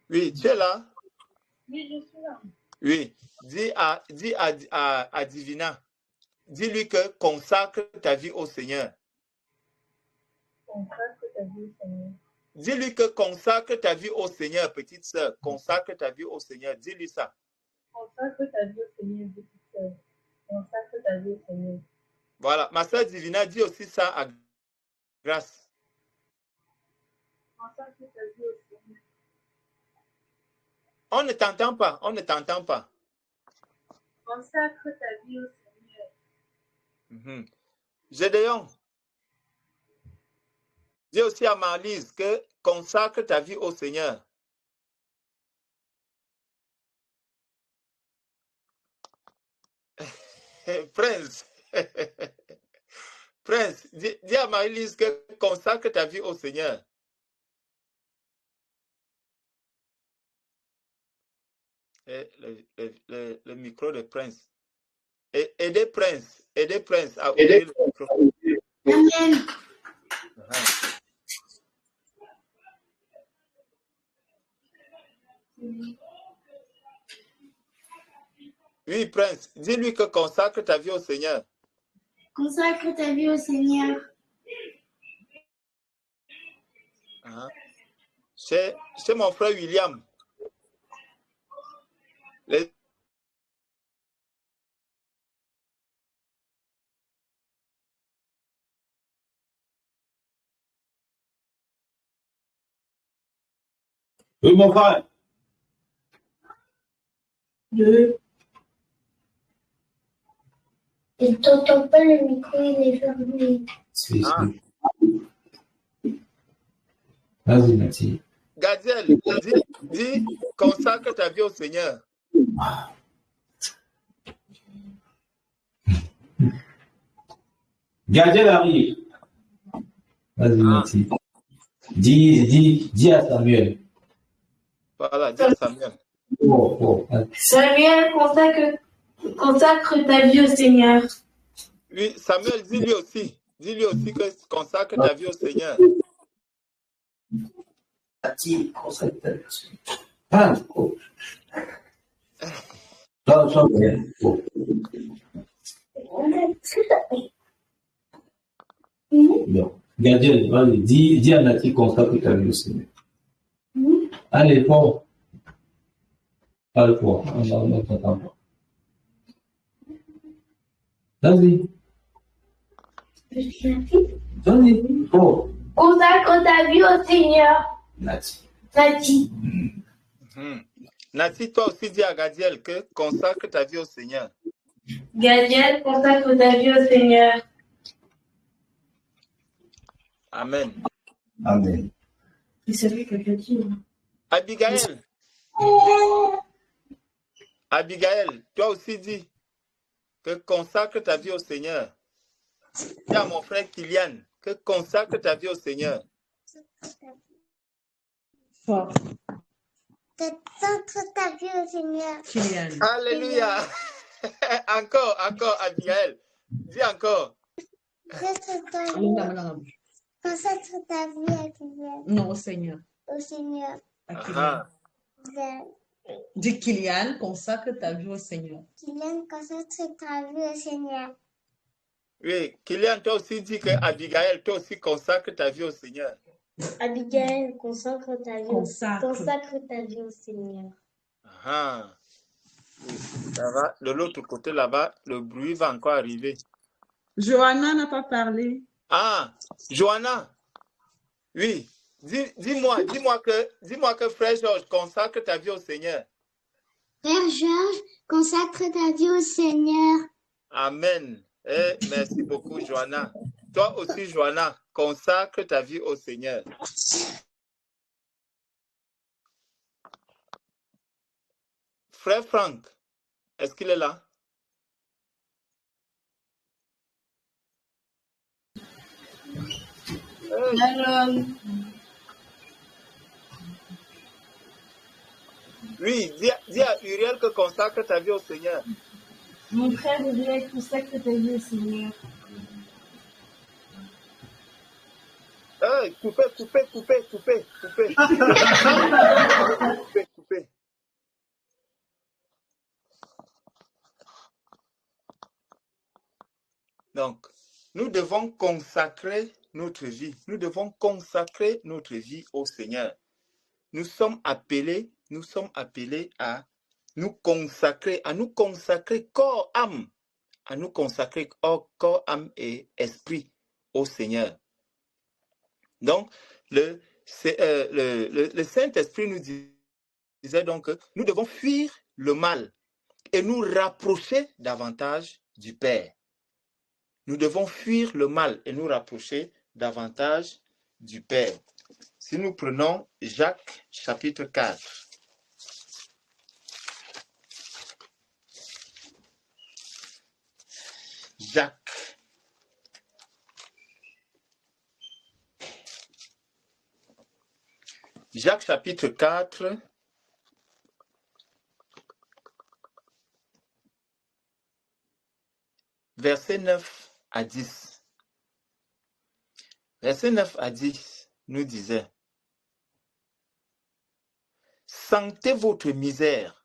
Speaker 1: Oui, tu es là?
Speaker 3: Oui, je suis là.
Speaker 1: Oui, dis à Divina Dis-lui que consacre ta vie au Seigneur.
Speaker 3: Consacre ta vie au Seigneur.
Speaker 1: Dis-lui que consacre ta vie au Seigneur, petite sœur. Consacre ta vie au Seigneur. Dis-lui ça.
Speaker 3: Consacre ta vie au Seigneur, petite sœur. Consacre ta vie au Seigneur.
Speaker 1: Voilà. Ma sœur Divina dit aussi ça à Grâce.
Speaker 3: Consacre ta vie au Seigneur.
Speaker 1: On ne t'entend pas. On ne t'entend pas.
Speaker 3: Consacre ta vie au Seigneur.
Speaker 1: Gédéon. Dis aussi à Marlise que consacre ta vie au Seigneur. Prince. Prince, dis à Marlise que consacre ta vie au Seigneur. Et le micro de Prince. Aidez Prince à ouvrir le micro.
Speaker 4: Amen.
Speaker 1: Oui, Prince, dis-lui que consacre ta vie au Seigneur.
Speaker 4: Consacre ta vie au Seigneur.
Speaker 1: C'est mon frère William.
Speaker 5: Oui, mon frère.
Speaker 4: Il ne t'entend pas, le micro, il est fermé.
Speaker 5: Vas-y, Mathieu.
Speaker 1: Gadiel, dis, consacre ta vie au Seigneur.
Speaker 5: Gadiel arrive. Vas-y, Mathieu. Dis à Samuel.
Speaker 1: Voilà, dis à Samuel.
Speaker 4: Samuel, consacre ta vie au Seigneur.
Speaker 1: Oui, Samuel, dis-lui aussi. Dis-lui aussi que consacre ta vie au Seigneur.
Speaker 5: Consacre ta vie au Seigneur. Sois bien. Bon. Gadiel, vas-y, dis à Nati consacre ta vie au Seigneur. Allez, fort. Allez, fort. On t'entend pas. Vas-y. Vas-y, fort.
Speaker 4: Consacre ta vie au Seigneur.
Speaker 5: Nati.
Speaker 1: Nati, toi aussi dis à Gadiel que consacre ta vie au Seigneur.
Speaker 4: Gadiel, consacre ta vie au Seigneur.
Speaker 1: Amen.
Speaker 5: Amen.
Speaker 4: C'est lui que je dis.
Speaker 1: Abigail, toi aussi dis que consacre ta vie au Seigneur. Dis à mon frère Kylian que consacre ta vie au Seigneur.
Speaker 3: Fort.
Speaker 4: Consacre ta vie au Seigneur.
Speaker 3: Kylian.
Speaker 1: Alléluia. Encore, Abigail. Dis encore.
Speaker 4: Consacre ta vie au Seigneur.
Speaker 3: Non, au Seigneur.
Speaker 4: Au Seigneur.
Speaker 3: Dis Kylian, consacre ta vie au Seigneur.
Speaker 4: Kylian, consacre ta vie au Seigneur.
Speaker 1: Oui, Kylian, toi aussi dis que Abigail, toi aussi consacre ta vie au Seigneur.
Speaker 4: Abigail, consacre ta vie au Seigneur.
Speaker 1: Oui, ça va. De l'autre côté là-bas, le bruit va encore arriver.
Speaker 3: Johanna n'a pas parlé.
Speaker 1: Johanna. Oui. Dis-moi que frère Georges consacre ta vie au Seigneur.
Speaker 4: Frère Georges, consacre ta vie au Seigneur.
Speaker 1: Amen. Merci beaucoup, Johanna. Toi aussi, Johanna, consacre ta vie au Seigneur. Frère Franck, est-ce qu'il est là? Oui, dis à Uriel que consacre ta vie au Seigneur.
Speaker 4: Mon frère Uriel, consacre ta vie au Seigneur.
Speaker 1: Coupez. Coupez. Donc, nous devons consacrer notre vie. Nous devons consacrer notre vie au Seigneur. Nous sommes appelés à nous consacrer corps, âme, à nous consacrer corps, âme et esprit au Seigneur. Donc, le Saint-Esprit nous disait donc que nous devons fuir le mal et nous rapprocher davantage du Père. Nous devons fuir le mal et nous rapprocher davantage du Père. Si nous prenons Jacques chapitre 4. Jacques chapitre 4. Versets 9 à 10. Versets 9 à 10 nous disait: sentez votre misère,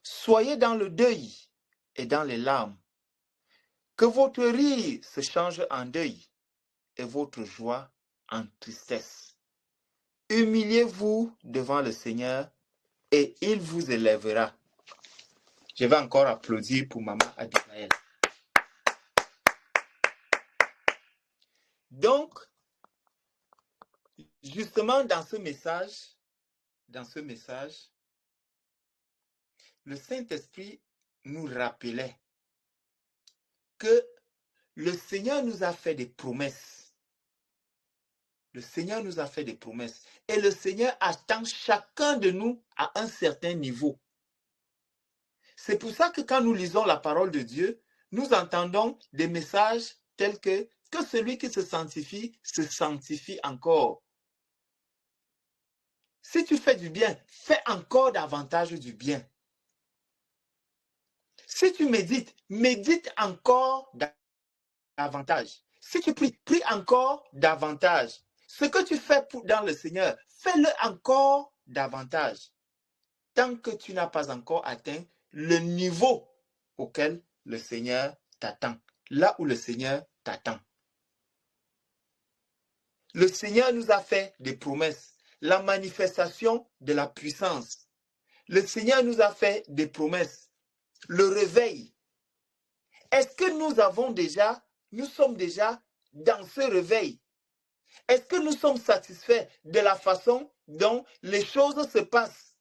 Speaker 1: soyez dans le deuil et dans les larmes, que votre rire se change en deuil et votre joie en tristesse. Humiliez-vous devant le Seigneur et il vous élèvera. Je vais encore applaudir pour Maman Abigail. Donc, justement dans ce message, le Saint-Esprit nous rappelait que le Seigneur nous a fait des promesses. Le Seigneur nous a fait des promesses. Et le Seigneur attend chacun de nous à un certain niveau. C'est pour ça que quand nous lisons la parole de Dieu, nous entendons des messages tels que celui qui se sanctifie encore. Si tu fais du bien, fais encore davantage du bien. Si tu médites, médite encore davantage. Si tu pries, prie encore davantage. Ce que tu fais dans le Seigneur, fais-le encore davantage. Tant que tu n'as pas encore atteint le niveau auquel le Seigneur t'attend. Là où le Seigneur t'attend. Le Seigneur nous a fait des promesses. La manifestation de la puissance. Le Seigneur nous a fait des promesses. Le réveil. Est-ce que nous sommes déjà dans ce réveil? Est-ce que nous sommes satisfaits de la façon dont les choses se passent?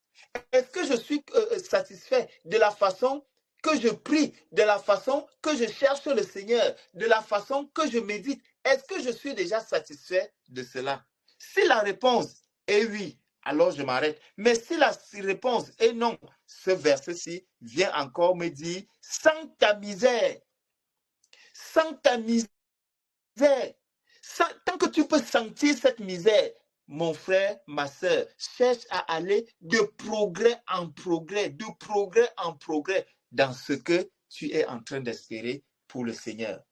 Speaker 1: Est-ce que je suis satisfait de la façon que je prie, de la façon que je cherche le Seigneur, de la façon que je médite? Est-ce que je suis déjà satisfait de cela? Si la réponse est oui, alors je m'arrête. Mais si la réponse est non, ce verset-ci vient encore me dire: sans ta misère, sans ta misère, tant que tu peux sentir cette misère, mon frère, ma soeur, cherche à aller de progrès en progrès, dans ce que tu es en train d'espérer pour le Seigneur.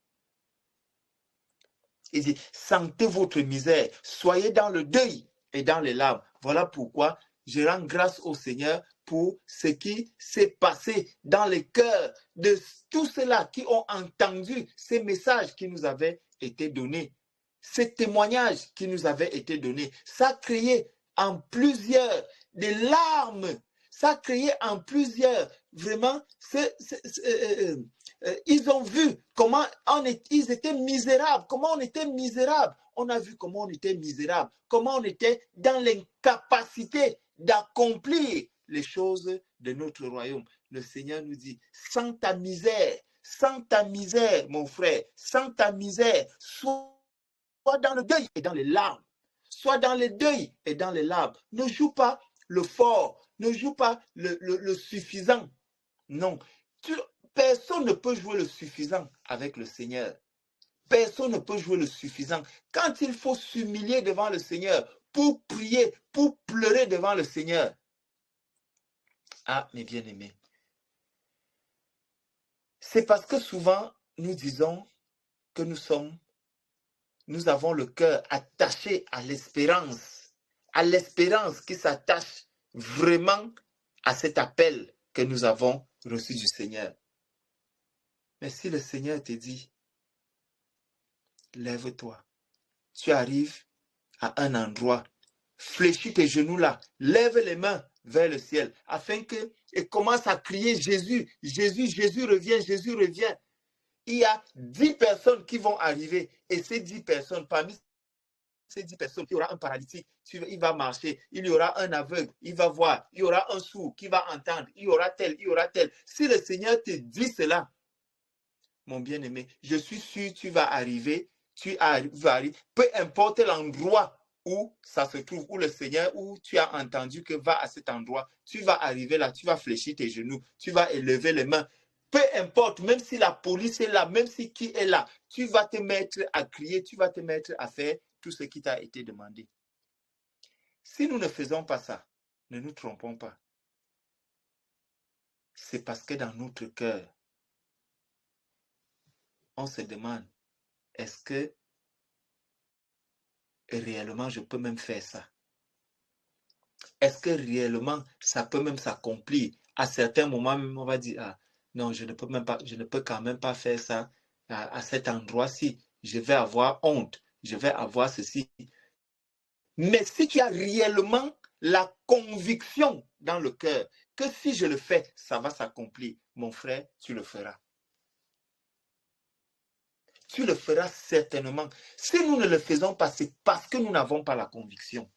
Speaker 1: Il dit: sentez votre misère, soyez dans le deuil et dans les larmes. Voilà pourquoi je rends grâce au Seigneur pour ce qui s'est passé dans les cœurs de tous ceux-là qui ont entendu ces messages qui nous avaient été donnés. Ces témoignages qui nous avaient été donnés. Ça a créé en plusieurs des larmes. Ça a créé en plusieurs, vraiment, ils ont vu comment ils étaient misérables, comment on était misérable. On a vu comment on était misérable, comment on était dans l'incapacité d'accomplir les choses de notre royaume. Le Seigneur nous dit: sans ta misère, mon frère, sans ta misère, sois dans le deuil et dans les larmes. Sois dans le deuil et dans les larmes. Ne joue pas le fort, ne joue pas le suffisant. Non, personne ne peut jouer le suffisant avec le Seigneur. Personne ne peut jouer le suffisant. Quand il faut s'humilier devant le Seigneur, pour prier, pour pleurer devant le Seigneur. Ah, mes bien-aimés. C'est parce que souvent, nous disons que nous avons le cœur attaché à l'espérance qui s'attache vraiment à cet appel que nous avons reçu du Seigneur. Mais si le Seigneur te dit: lève-toi. Tu arrives à un endroit, fléchis tes genoux là, lève les mains vers le ciel, afin que, et commence à crier Jésus, Jésus, Jésus revient, Jésus revient. Il y a 10 personnes qui vont arriver, et ces 10 personnes, parmi ces 10 personnes, il y aura un paralytique, il va marcher, il y aura un aveugle, il va voir, il y aura un sourd qui va entendre, il y aura tel, il y aura tel. Si le Seigneur te dit cela, mon bien-aimé, je suis sûr tu vas arriver, peu importe l'endroit où ça se trouve, où le Seigneur, où tu as entendu que va à cet endroit, tu vas arriver là, tu vas fléchir tes genoux, tu vas élever les mains. Peu importe, même si la police est là, même si qui est là, tu vas te mettre à crier, tu vas te mettre à faire tout ce qui t'a été demandé. Si nous ne faisons pas ça, ne nous trompons pas. C'est parce que dans notre cœur, on se demande, est-ce que réellement je peux même faire ça? Est-ce que réellement ça peut même s'accomplir? À certains moments, même on va dire, ah, non, je ne peux quand même pas faire ça à cet endroit-ci. Je vais avoir honte, je vais avoir ceci. Mais si tu as réellement la conviction dans le cœur que si je le fais, ça va s'accomplir, mon frère, tu le feras. Tu le feras certainement. Si nous ne le faisons pas, c'est parce que nous n'avons pas la conviction.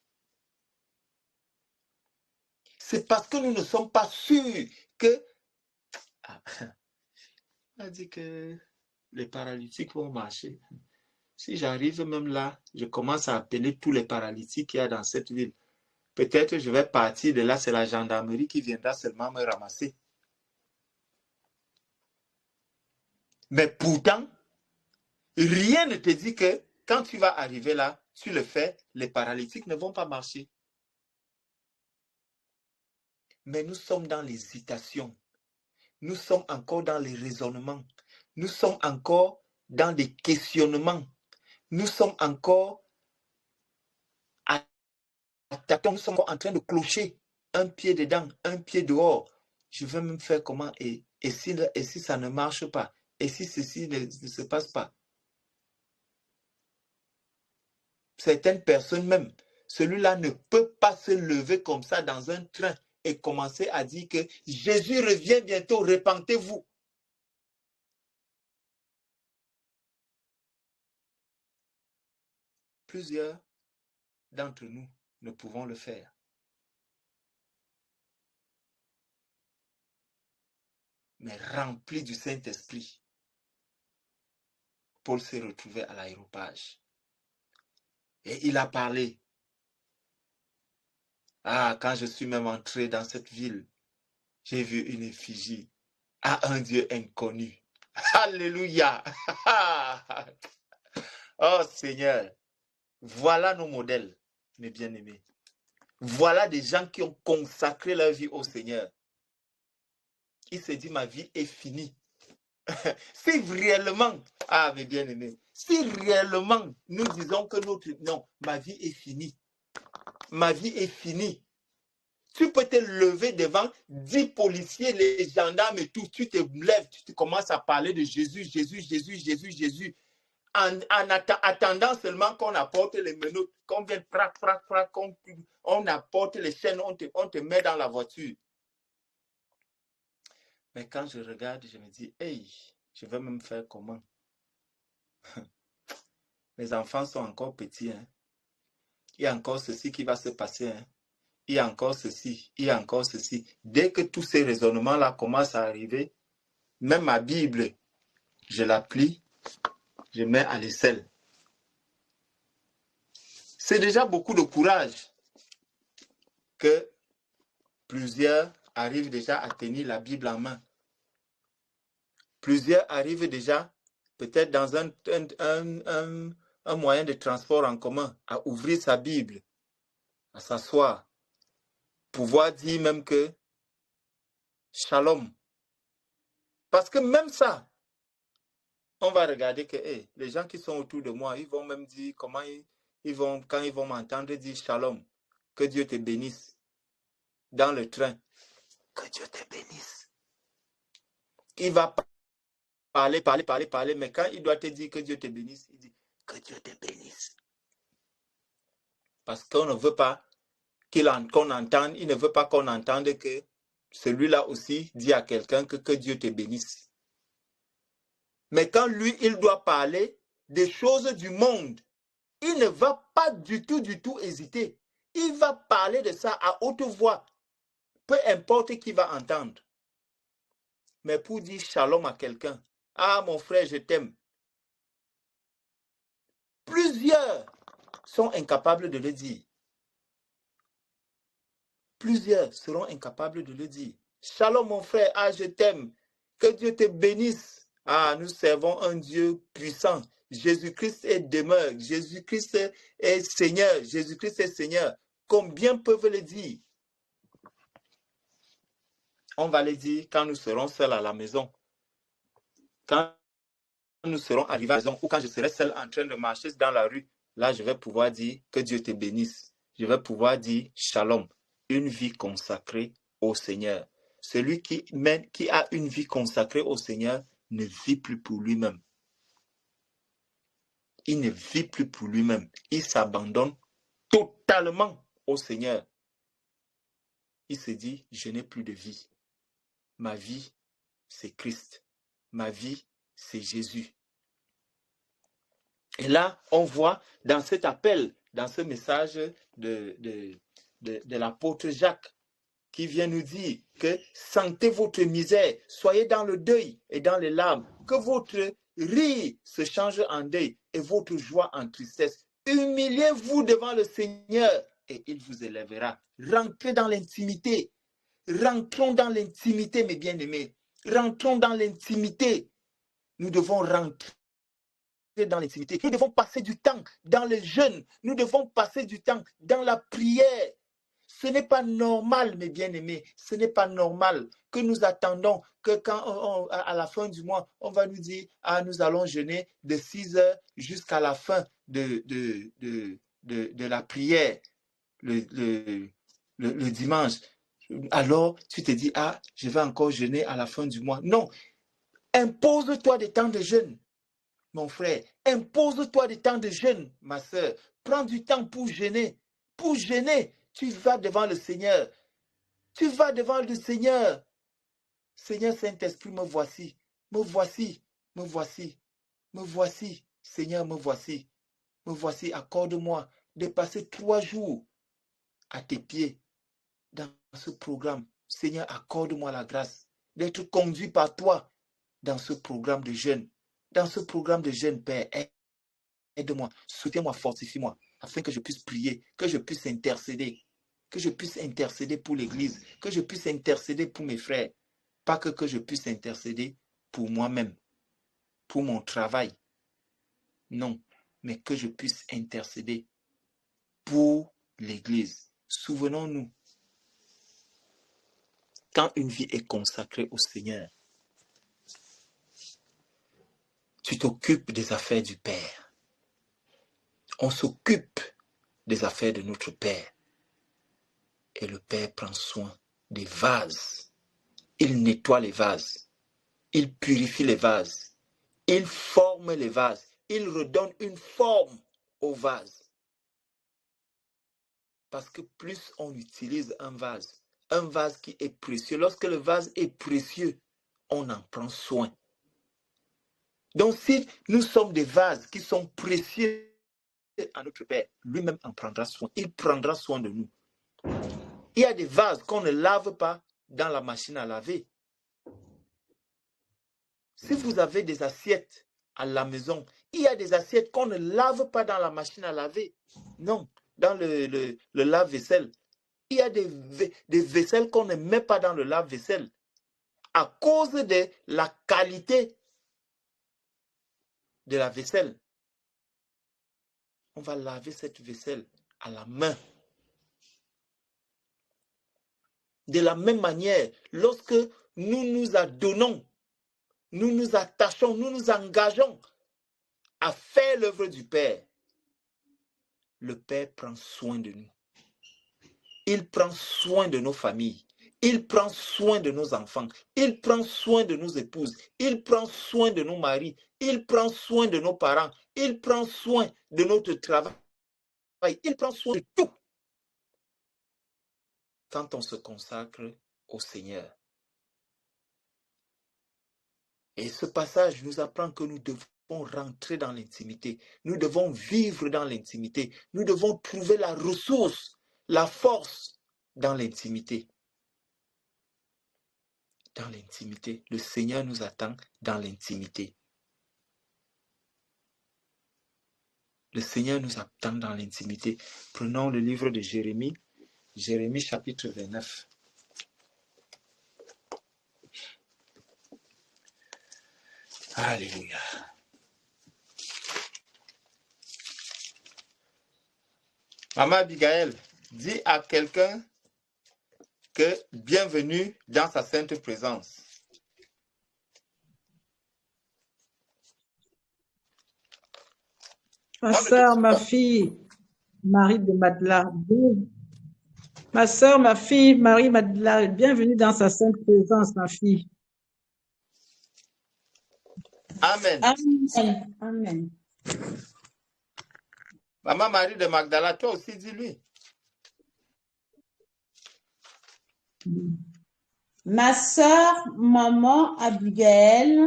Speaker 1: C'est parce que nous ne sommes pas sûrs que... Ah, on a dit que les paralytiques vont marcher. Si j'arrive même là, je commence à appeler tous les paralytiques qu'il y a dans cette ville. Peut-être je vais partir de là, c'est la gendarmerie qui viendra seulement me ramasser. Mais pourtant, rien ne te dit que quand tu vas arriver là, tu le fais, les paralytiques ne vont pas marcher. Mais nous sommes dans l'hésitation. Nous sommes encore dans les raisonnements. Nous sommes encore dans des questionnements. Nous sommes encore nous sommes encore en train de clocher. Un pied dedans, un pied dehors. Je vais même faire comment et si ça ne marche pas? Et si ceci ne se passe pas? Certaines personnes même, celui-là ne peut pas se lever comme ça dans un train et commencer à dire que Jésus revient bientôt, repentez-vous. Plusieurs d'entre nous ne pouvons le faire. Mais rempli du Saint-Esprit, Paul s'est retrouvé à l'aéropage. Et il a parlé. Ah, quand je suis même entré dans cette ville, j'ai vu une effigie à un Dieu inconnu. Alléluia. Oh Seigneur, voilà nos modèles, mes bien-aimés. Voilà des gens qui ont consacré leur vie au Seigneur. Il se dit, ma vie est finie. Si réellement, ah mes bien-aimés, si réellement nous disons que non, ma vie est finie. Ma vie est finie. Tu peux te lever devant 10 policiers, les gendarmes et tout. Tu te lèves, tu commences à parler de Jésus, Jésus, Jésus, Jésus, Jésus. En attendant seulement qu'on apporte les menottes, qu'on vienne, on apporte les chaînes, on te met dans la voiture. Mais quand je regarde, je me dis, hey, je vais même faire comment? Mes enfants sont encore petits. Hein? Il y a encore ceci qui va se passer. Hein? Il y a encore ceci, il y a encore ceci. Dès que tous ces raisonnements-là commencent à arriver, même ma Bible, je la plie, je mets à l'aisselle. C'est déjà beaucoup de courage que plusieurs arrivent déjà à tenir la Bible en main. Plusieurs arrivent déjà, peut-être dans un moyen de transport en commun, à ouvrir sa Bible, à s'asseoir, pouvoir dire même que Shalom. Parce que même ça, on va regarder que les gens qui sont autour de moi, ils vont même dire comment quand ils vont m'entendre dire Shalom, que Dieu te bénisse dans le train. Que Dieu te bénisse. Il va parler, mais quand il doit te dire que Dieu te bénisse, il dit Que Dieu te bénisse. Parce qu'on ne veut pas qu'on entende, il ne veut pas qu'on entende que celui-là aussi dit à quelqu'un que Dieu te bénisse. Mais quand lui, il doit parler des choses du monde, il ne va pas du tout hésiter. Il va parler de ça à haute voix, peu importe qui va entendre. Mais pour dire shalom à quelqu'un, ah mon frère, je t'aime. Plusieurs sont incapables de le dire. Plusieurs seront incapables de le dire. Shalom mon frère, ah je t'aime. Que Dieu te bénisse. Ah, nous servons un Dieu puissant. Jésus-Christ est demeure. Jésus-Christ est Seigneur. Jésus-Christ est Seigneur. Combien peuvent le dire? On va le dire quand nous serons seuls à la maison. Quand nous serons arrivés à la maison ou quand je serai seul en train de marcher dans la rue, là, je vais pouvoir dire que Dieu te bénisse. Je vais pouvoir dire shalom. Une vie consacrée au Seigneur. Celui qui a une vie consacrée au Seigneur ne vit plus pour lui-même. Il ne vit plus pour lui-même. Il s'abandonne totalement au Seigneur. Il se dit, je n'ai plus de vie. Ma vie, c'est Christ. Ma vie, c'est Jésus. Et là, on voit dans cet appel, dans ce message de l'apôtre Jacques, qui vient nous dire que sentez votre misère, soyez dans le deuil et dans les larmes, que votre rire se change en deuil et votre joie en tristesse. Humiliez-vous devant le Seigneur et il vous élèvera. Rentrez dans l'intimité. Rentrons dans l'intimité, mes bien-aimés. Rentrons dans l'intimité. Nous devons rentrer dans l'intimité. Nous devons passer du temps dans le jeûne. Nous devons passer du temps dans la prière. Ce n'est pas normal, mes bien-aimés, ce n'est pas normal que nous attendons que quand à la fin du mois, on va nous dire, ah, nous allons jeûner de 6 heures jusqu'à la fin de la prière le dimanche. Alors, tu te dis, ah, je vais encore jeûner à la fin du mois. Non, impose-toi des temps de jeûne, mon frère. Impose-toi des temps de jeûne, ma soeur. Prends du temps pour jeûner. Pour jeûner. Tu vas devant le Seigneur. Tu vas devant le Seigneur. Seigneur Saint-Esprit, me voici. Me voici. Me voici. Me voici. Seigneur, me voici. Me voici. Accorde-moi de passer 3 jours à tes pieds dans ce programme. Seigneur, accorde-moi la grâce d'être conduit par toi dans ce programme de jeûne. Dans ce programme de jeûne, Père, aide-moi, soutiens-moi, fortifie-moi, afin que je puisse prier, que je puisse intercéder pour l'Église, que je puisse intercéder pour mes frères. Pas que je puisse intercéder pour moi-même, pour mon travail. Non, mais que je puisse intercéder pour l'Église. Souvenons-nous, quand une vie est consacrée au Seigneur, tu t'occupes des affaires du Père. On s'occupe des affaires de notre Père. Et le Père prend soin des vases. Il nettoie les vases. Il purifie les vases. Il forme les vases. Il redonne une forme aux vases. Parce que plus on utilise un vase qui est précieux, lorsque le vase est précieux, on en prend soin. Donc si nous sommes des vases qui sont précieux à notre Père, lui-même en prendra soin. Il prendra soin de nous. Il y a des vases qu'on ne lave pas dans la machine à laver. Si vous avez des assiettes à la maison, il y a des assiettes qu'on ne lave pas dans la machine à laver. Non, dans le lave-vaisselle. Il y a des vaisselles qu'on ne met pas dans le lave-vaisselle à cause de la qualité de la vaisselle. On va laver cette vaisselle à la main. De la même manière, lorsque nous nous adonnons, nous nous attachons, nous nous engageons à faire l'œuvre du Père, le Père prend soin de nous. Il prend soin de nos familles. Il prend soin de nos enfants. Il prend soin de nos épouses. Il prend soin de nos maris. Il prend soin de nos parents. Il prend soin de notre travail. Il prend soin de tout. Quand on se consacre au Seigneur. Et ce passage nous apprend que nous devons rentrer dans l'intimité. Nous devons vivre dans l'intimité. Nous devons trouver la ressource, la force dans l'intimité. Dans l'intimité. Le Seigneur nous attend dans l'intimité. Le Seigneur nous attend dans l'intimité. Prenons le livre de Jérémie. Jérémie chapitre 29. Alléluia. Maman Abigail, dis à quelqu'un que bienvenue dans sa sainte présence.
Speaker 6: Ma sœur, ma fille, Marie de Madela. Ma sœur, ma fille, Marie Madela, bienvenue dans sa sainte présence, ma fille.
Speaker 1: Amen.
Speaker 6: Amen. Amen.
Speaker 1: Maman Marie de Magdala, toi aussi dis-lui.
Speaker 7: Ma sœur, maman Abigail,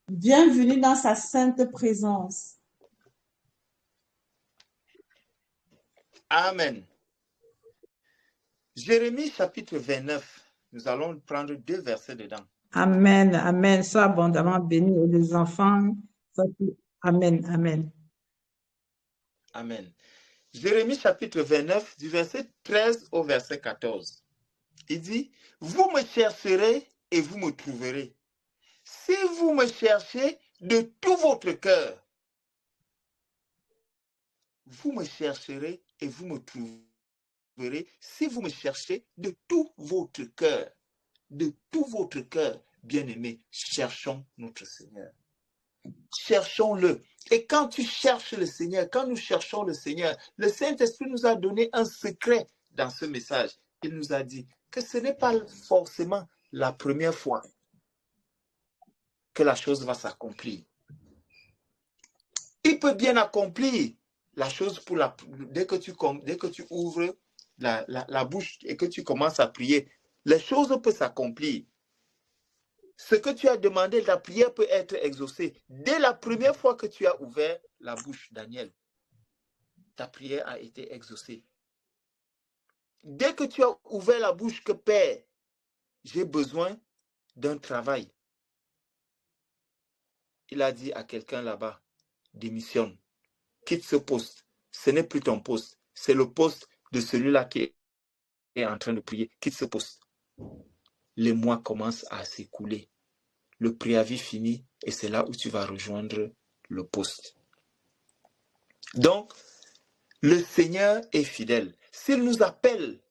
Speaker 7: bienvenue dans sa sainte présence.
Speaker 1: Amen. Jérémie chapitre 29, nous allons prendre 2 versets dedans.
Speaker 6: Amen, amen. Sois abondamment béni et les enfants. Amen, amen.
Speaker 1: Amen. Jérémie chapitre 29, du verset 13 au verset 14. Il dit, vous me chercherez et vous me trouverez. Si vous me cherchez de tout votre cœur, vous me chercherez et vous me trouverez. Si vous me cherchez de tout votre cœur, bien-aimé, cherchons notre Seigneur. Cherchons-le. Et quand tu cherches le Seigneur, quand nous cherchons le Seigneur, le Saint-Esprit nous a donné un secret dans ce message. Il nous a dit que ce n'est pas forcément la première fois que la chose va s'accomplir. Il peut bien accomplir la chose dès que tu ouvres la bouche et que tu commences à prier. Les choses peuvent s'accomplir. Ce que tu as demandé, la prière peut être exaucée. Dès la première fois que tu as ouvert la bouche, Daniel, ta prière a été exaucée. Dès que tu as ouvert la bouche que Père, j'ai besoin d'un travail. Il a dit à quelqu'un là-bas, démissionne, quitte ce poste. Ce n'est plus ton poste, c'est le poste de celui-là qui est en train de prier. Quitte ce poste. Les mois commencent à s'écouler. Le préavis finit et c'est là où tu vas rejoindre le poste. Donc, le Seigneur est fidèle. S'il nous appelle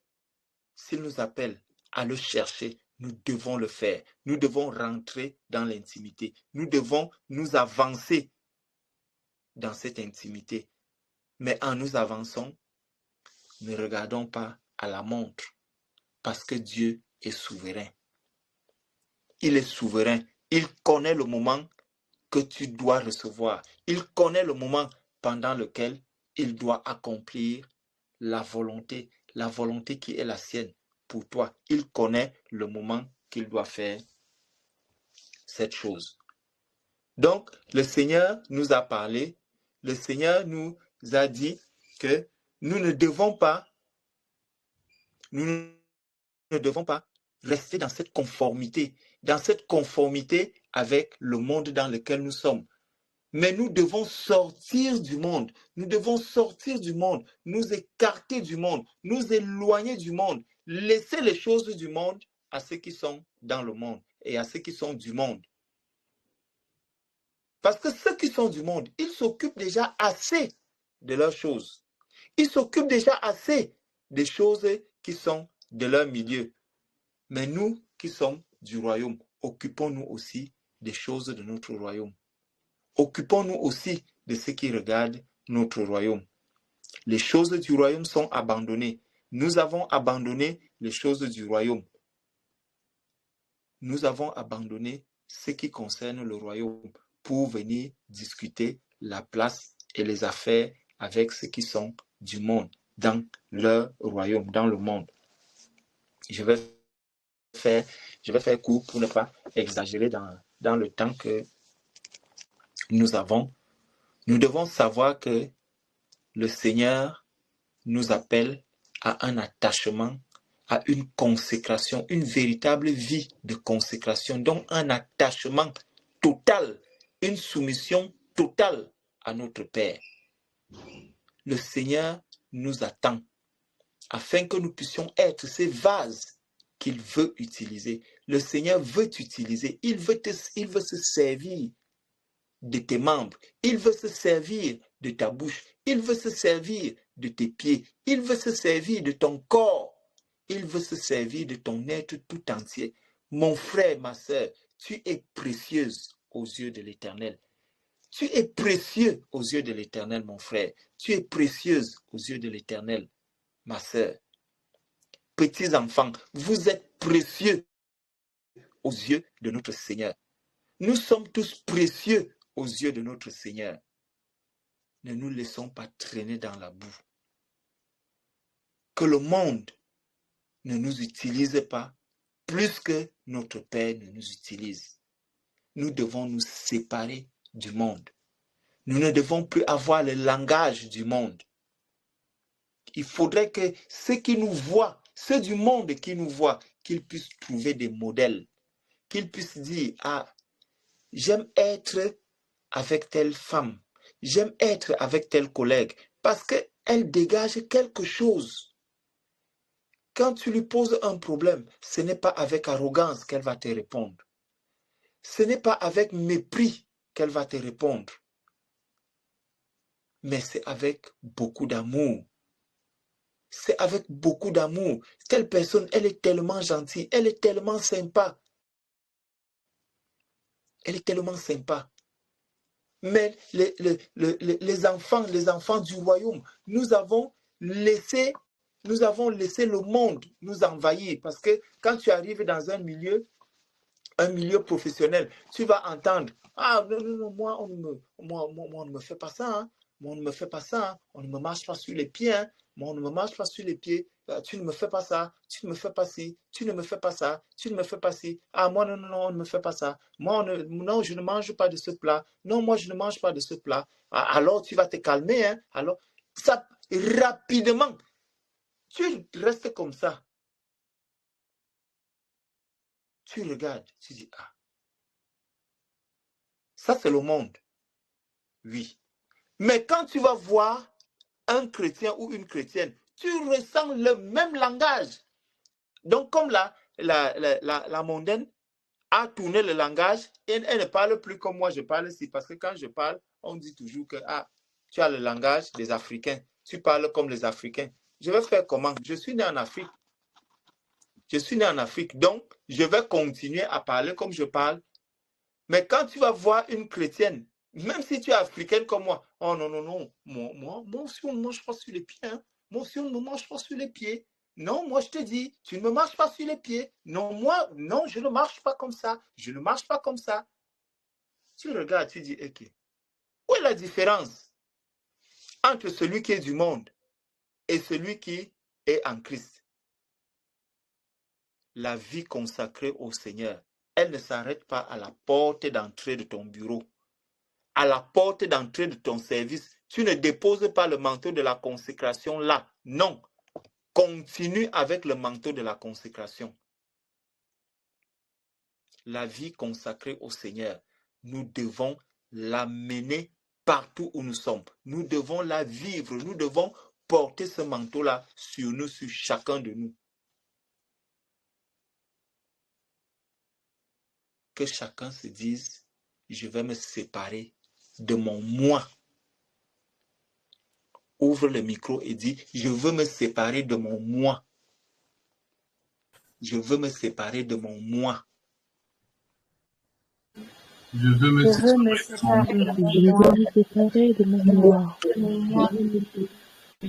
Speaker 1: à le chercher, nous devons le faire. Nous devons rentrer dans l'intimité. Nous devons nous avancer dans cette intimité. Mais en nous avançant, ne regardons pas à la montre parce que Dieu est souverain. Il est souverain. Il connaît le moment que tu dois recevoir. Il connaît le moment pendant lequel il doit accomplir la volonté qui est la sienne pour toi. Il connaît le moment qu'il doit faire cette chose. Donc, le Seigneur nous a parlé. Le Seigneur nous a dit que nous ne devons pas rester dans cette conformité avec le monde dans lequel nous sommes. Mais nous devons sortir du monde. Nous devons sortir du monde, nous écarter du monde, nous éloigner du monde, laisser les choses du monde à ceux qui sont dans le monde et à ceux qui sont du monde. Parce que ceux qui sont du monde, ils s'occupent déjà assez de leurs choses. Ils s'occupent déjà assez des choses qui sont de leur milieu. Mais nous qui sommes du royaume, occupons-nous aussi des choses de notre royaume. Occupons-nous aussi de ce qui regarde notre royaume. Les choses du royaume sont abandonnées. Nous avons abandonné les choses du royaume. Nous avons abandonné ce qui concerne le royaume pour venir discuter la place et les affaires avec ceux qui sont du monde, dans leur royaume, dans le monde. Je vais faire court pour ne pas exagérer dans le temps que nous avons. Nous devons savoir que le Seigneur nous appelle à un attachement, à une consécration, une véritable vie de consécration, donc un attachement total, une soumission totale à notre Père. Le Seigneur nous attend afin que nous puissions être ces vases qu'il veut utiliser. Le Seigneur veut t'utiliser, il veut se servir de tes membres, il veut se servir de ta bouche, il veut se servir de tes pieds, il veut se servir de ton corps, il veut se servir de ton être tout entier. Mon frère, ma sœur, tu es précieuse aux yeux de l'Éternel. Tu es précieux aux yeux de l'Éternel, mon frère. Tu es précieuse aux yeux de l'Éternel, ma sœur. Petits enfants, vous êtes précieux aux yeux de notre Seigneur. Nous sommes tous précieux aux yeux de notre Seigneur. Ne nous laissons pas traîner dans la boue. Que le monde ne nous utilise pas plus que notre Père ne nous utilise. Nous devons nous séparer du monde. Nous ne devons plus avoir le langage du monde. Il faudrait que ceux qui nous voient, ceux du monde qui nous voient, qu'ils puissent trouver des modèles, qu'ils puissent dire, ah, j'aime être avec telle femme, j'aime être avec tel collègue, parce qu'elle dégage quelque chose. Quand tu lui poses un problème, ce n'est pas avec arrogance qu'elle va te répondre. Ce n'est pas avec mépris qu'elle va te répondre. Mais c'est avec beaucoup d'amour. C'est avec beaucoup d'amour. Telle personne, elle est tellement gentille, elle est tellement sympa. Elle est tellement sympa. Mais les enfants du royaume, nous avons laissé le monde nous envahir. Parce que quand tu arrives dans un milieu professionnel, tu vas entendre, ah non, moi on ne me fait pas ça, hein. Moi on ne me fait pas ça, hein. On ne me marche pas sur les pieds, hein. Moi on ne me marche pas sur les pieds, tu ne me fais pas ça, tu ne me fais pas ci, tu ne me fais pas ça, tu ne me fais pas ci, ah moi non, on ne me fait pas ça, moi non, je ne mange pas de ce plat, non, moi je ne mange pas de ce plat, alors tu vas te calmer, hein. Alors ça, rapidement, tu restes comme ça. Tu regardes, tu dis, ah, ça c'est le monde. Oui. Mais quand tu vas voir un chrétien ou une chrétienne, tu ressens le même langage. Donc comme la mondaine a tourné le langage, et elle ne parle plus comme moi je parle ici. Parce que quand je parle, on dit toujours que ah, tu as le langage des Africains. Tu parles comme les Africains. Je vais faire comment? Je suis né en Afrique. Je suis né en Afrique, donc je vais continuer à parler comme je parle. Mais quand tu vas voir une chrétienne, même si tu es africaine comme moi, oh non, moi aussi on ne mange pas sur les pieds. Hein. Moi aussi on ne me mange pas sur les pieds. Non, moi je te dis, tu ne me marches pas sur les pieds. Non, non, je ne marche pas comme ça. Je ne marche pas comme ça. Tu regardes, tu dis, ok. Où est la différence entre celui qui est du monde et celui qui est en Christ? La vie consacrée au Seigneur, elle ne s'arrête pas à la porte d'entrée de ton bureau, à la porte d'entrée de ton service. Tu ne déposes pas le manteau de la consécration là. Non. Continue avec le manteau de la consécration. La vie consacrée au Seigneur, nous devons l'amener partout où nous sommes. Nous devons la vivre. Nous devons porter ce manteau-là sur nous, sur chacun de nous. Que chacun se dise, je vais me séparer de mon moi. Ouvre le micro et dis, je veux me séparer de mon moi. Je veux me séparer de mon moi.
Speaker 2: Je veux me séparer
Speaker 3: de mon moi.
Speaker 4: Je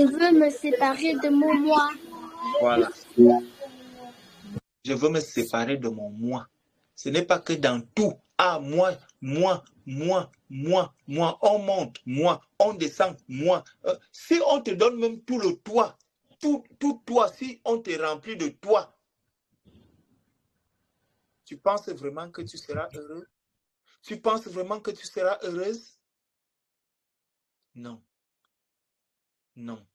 Speaker 4: veux me séparer de mon moi.
Speaker 1: Voilà. Je veux me séparer de mon moi. Ce n'est pas que dans tout. Ah, moi, on monte, moi, on descend, moi. Si on te donne même tout le toit, tout toi, si on te remplit de toi, tu penses vraiment que tu seras heureux? Tu penses vraiment que tu seras heureuse? Non. Non.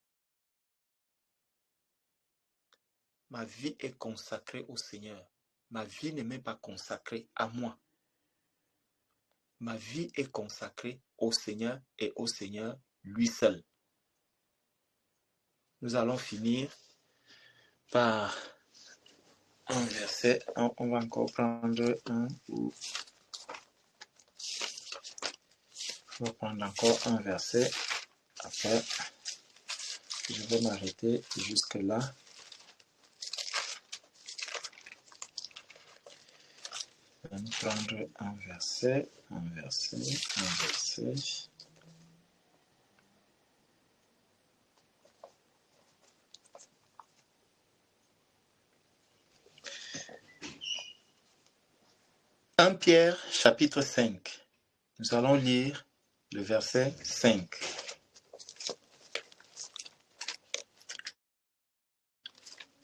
Speaker 1: Ma vie est consacrée au Seigneur. Ma vie n'est même pas consacrée à moi. Ma vie est consacrée au Seigneur et au Seigneur lui seul. Nous allons finir par un verset. On va encore prendre un. On va prendre encore un verset. Après, je vais m'arrêter jusque là. On va prendre un verset. 1 Pierre, chapitre 5. Nous allons lire le verset 5.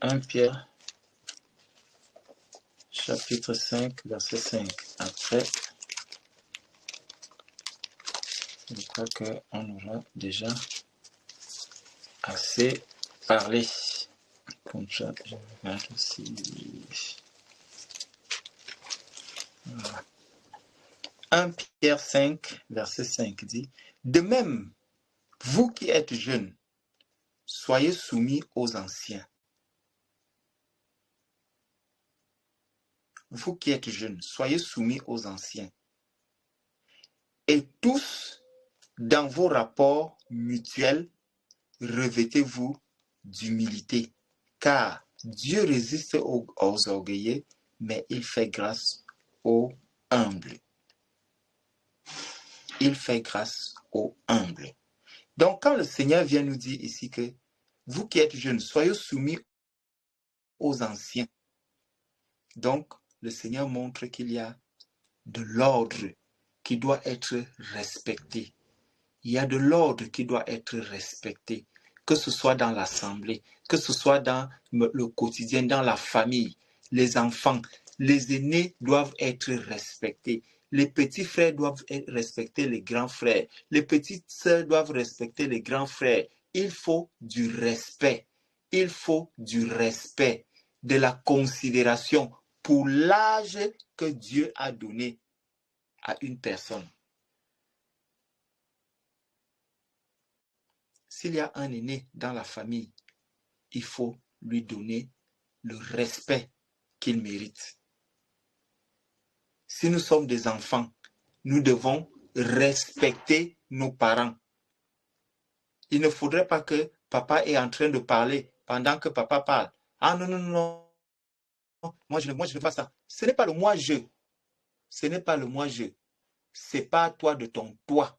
Speaker 1: 1 Pierre, chapitre 5, verset 5. Après, je crois qu'on aura déjà assez parlé. Comme ça, je regarde aussi. Voilà. 1 Pierre 5, verset 5 dit, « De même, vous qui êtes jeunes, soyez soumis aux anciens. » Vous qui êtes jeunes, soyez soumis aux anciens. Et tous, dans vos rapports mutuels, revêtez-vous d'humilité, car Dieu résiste aux orgueilleux, mais il fait grâce aux humbles. Il fait grâce aux humbles. Donc, quand le Seigneur vient nous dire ici que vous qui êtes jeunes, soyez soumis aux anciens. Donc, le Seigneur montre qu'il y a de l'ordre qui doit être respecté. Il y a de l'ordre qui doit être respecté, que ce soit dans l'assemblée, que ce soit dans le quotidien, dans la famille, les enfants, les aînés doivent être respectés. Les petits frères doivent respecter les grands frères. Les petites sœurs doivent respecter les grands frères. Il faut du respect. Il faut du respect, de la considération pour l'âge que Dieu a donné à une personne. S'il y a un aîné dans la famille, il faut lui donner le respect qu'il mérite. Si nous sommes des enfants, nous devons respecter nos parents. Il ne faudrait pas que papa est en train de parler pendant que papa parle. Ah non, non, non, moi je ne fais pas ça. Ce n'est pas le moi-je. Ce n'est pas le moi-je. C'est pas à toi de ton toi.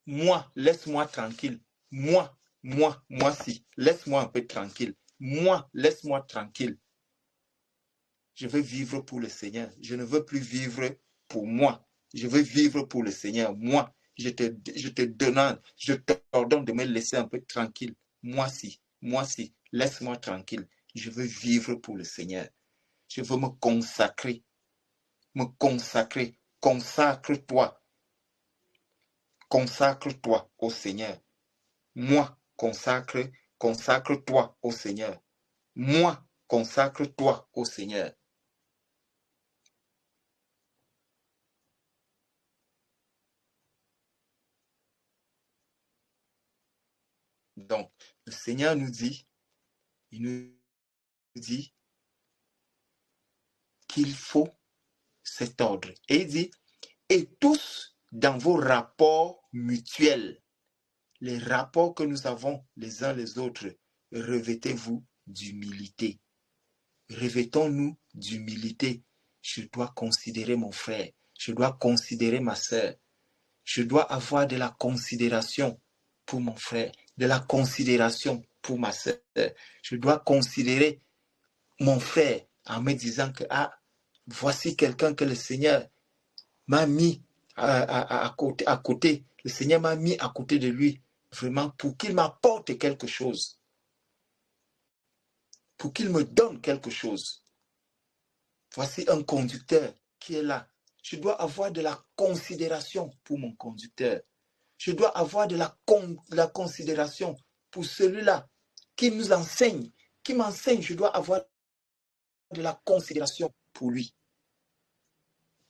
Speaker 1: Moi, laisse-moi tranquille. Moi si. Laisse-moi un peu tranquille. Moi, laisse-moi tranquille. Je veux vivre pour le Seigneur. Je ne veux plus vivre pour moi. Je veux vivre pour le Seigneur. Moi, je te demande, je t'ordonne de me laisser un peu tranquille. Moi si. Laisse-moi tranquille. Je veux vivre pour le Seigneur. Je veux me consacrer. Consacre-toi. Consacre-toi au Seigneur. Moi, consacre-toi au Seigneur. Moi, consacre-toi au Seigneur. Donc, le Seigneur nous dit, il nous dit qu'il faut cet ordre. Et il dit, et tous dans vos rapports mutuels, les rapports que nous avons les uns les autres, revêtez-vous d'humilité. Revêtons-nous d'humilité. Je dois considérer mon frère. Je dois considérer ma sœur. Je dois avoir de la considération pour mon frère, de la considération pour ma sœur. Je dois considérer mon frère, en me disant que voici quelqu'un que le Seigneur m'a mis à côté. Le Seigneur m'a mis à côté de lui, vraiment pour qu'il m'apporte quelque chose, pour qu'il me donne quelque chose. Voici un conducteur qui est là. Je dois avoir de la considération pour mon conducteur. Je dois avoir de la considération pour celui-là qui nous enseigne, qui m'enseigne. Je dois avoir de la considération pour lui.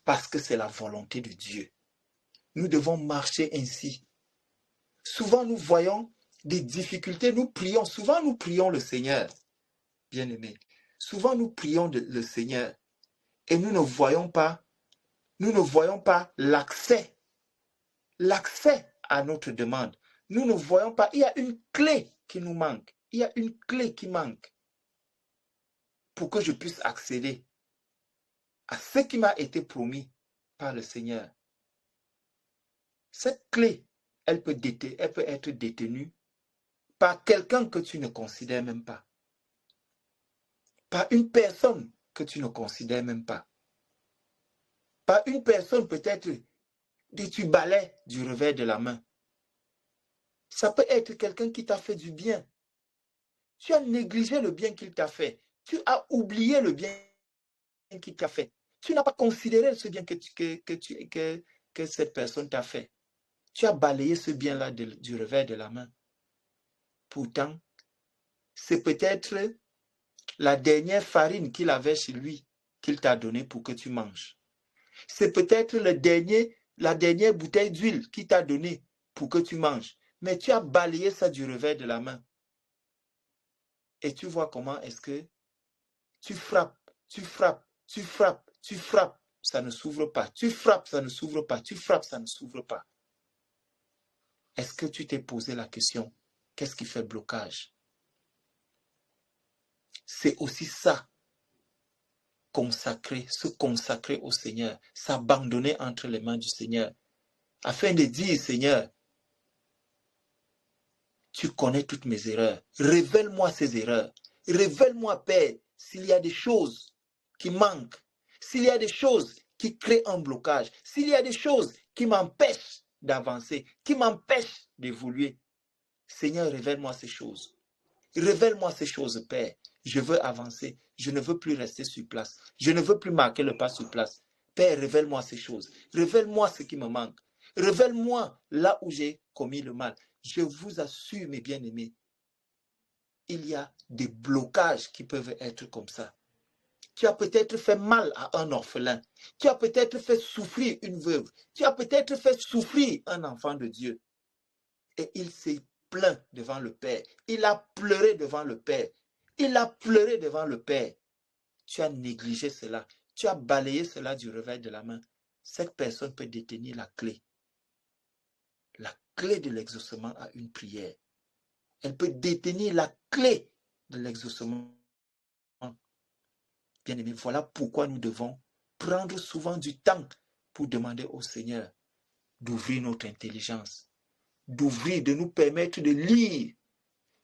Speaker 1: Parce que c'est la volonté de Dieu. Nous devons marcher ainsi. Souvent, nous voyons des difficultés. Nous prions. Souvent, nous prions le Seigneur. Bien-aimé. Souvent, nous prions le Seigneur. Et nous ne voyons pas l'accès à notre demande. Nous ne voyons pas, il y a une clé qui nous manque. Il y a une clé qui manque pour que je puisse accéder à ce qui m'a été promis par le Seigneur. Cette clé, elle peut être détenue par quelqu'un que tu ne considères même pas. Par une personne que tu ne considères même pas. Par une personne peut-être que tu balais du revers de la main. Ça peut être quelqu'un qui t'a fait du bien. Tu as négligé le bien qu'il t'a fait. Tu as oublié le bien qu'il t'a fait. Tu n'as pas considéré ce bien que cette personne t'a fait. Tu as balayé ce bien-là du revers de la main. Pourtant, c'est peut-être la dernière farine qu'il avait chez lui qu'il t'a donnée pour que tu manges. C'est peut-être la dernière bouteille d'huile qu'il t'a donnée pour que tu manges. Mais tu as balayé ça du revers de la main. Et tu vois comment est-ce que tu frappes, tu frappes, tu frappes, tu frappes, ça ne s'ouvre pas. Tu frappes, ça ne s'ouvre pas. Tu frappes, ça ne s'ouvre pas. Est-ce que tu t'es posé la question, qu'est-ce qui fait blocage? C'est aussi ça, se consacrer au Seigneur, s'abandonner entre les mains du Seigneur, afin de dire, Seigneur, tu connais toutes mes erreurs, révèle-moi ces erreurs, révèle-moi, Père, s'il y a des choses qui manquent, s'il y a des choses qui créent un blocage, s'il y a des choses qui m'empêchent d'avancer, qui m'empêchent d'évoluer. Seigneur, révèle-moi ces choses. Révèle-moi ces choses, Père. Je veux avancer. Je ne veux plus rester sur place. Je ne veux plus marquer le pas sur place. Père, révèle-moi ces choses. Révèle-moi ce qui me manque. Révèle-moi là où j'ai commis le mal. Je vous assure, mes bien-aimés, il y a des blocages qui peuvent être comme ça. Tu as peut-être fait mal à un orphelin. Tu as peut-être fait souffrir une veuve. Tu as peut-être fait souffrir un enfant de Dieu. Et il s'est plaint devant le Père. Il a pleuré devant le Père. Il a pleuré devant le Père. Tu as négligé cela. Tu as balayé cela du revers de la main. Cette personne peut détenir la clé. La clé de l'exaucement à une prière. Elle peut détenir la clé de l'exaucement. Bien-aimés, voilà pourquoi nous devons prendre souvent du temps pour demander au Seigneur d'ouvrir notre intelligence, d'ouvrir, de nous permettre de lire,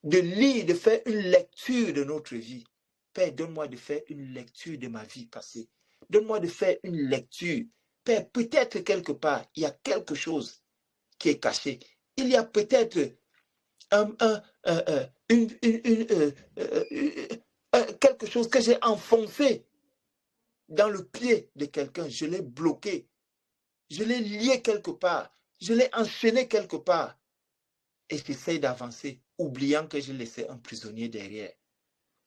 Speaker 1: de faire une lecture de notre vie. Père, donne-moi de faire une lecture de ma vie passée. Donne-moi de faire une lecture. Père, peut-être quelque part, il y a quelque chose qui est caché. Il y a peut-être quelque chose que j'ai enfoncé dans le pied de quelqu'un. Je l'ai bloqué. Je l'ai lié quelque part. Je l'ai enchaîné quelque part. Et j'essaie d'avancer, oubliant que j'ai laissé un prisonnier derrière.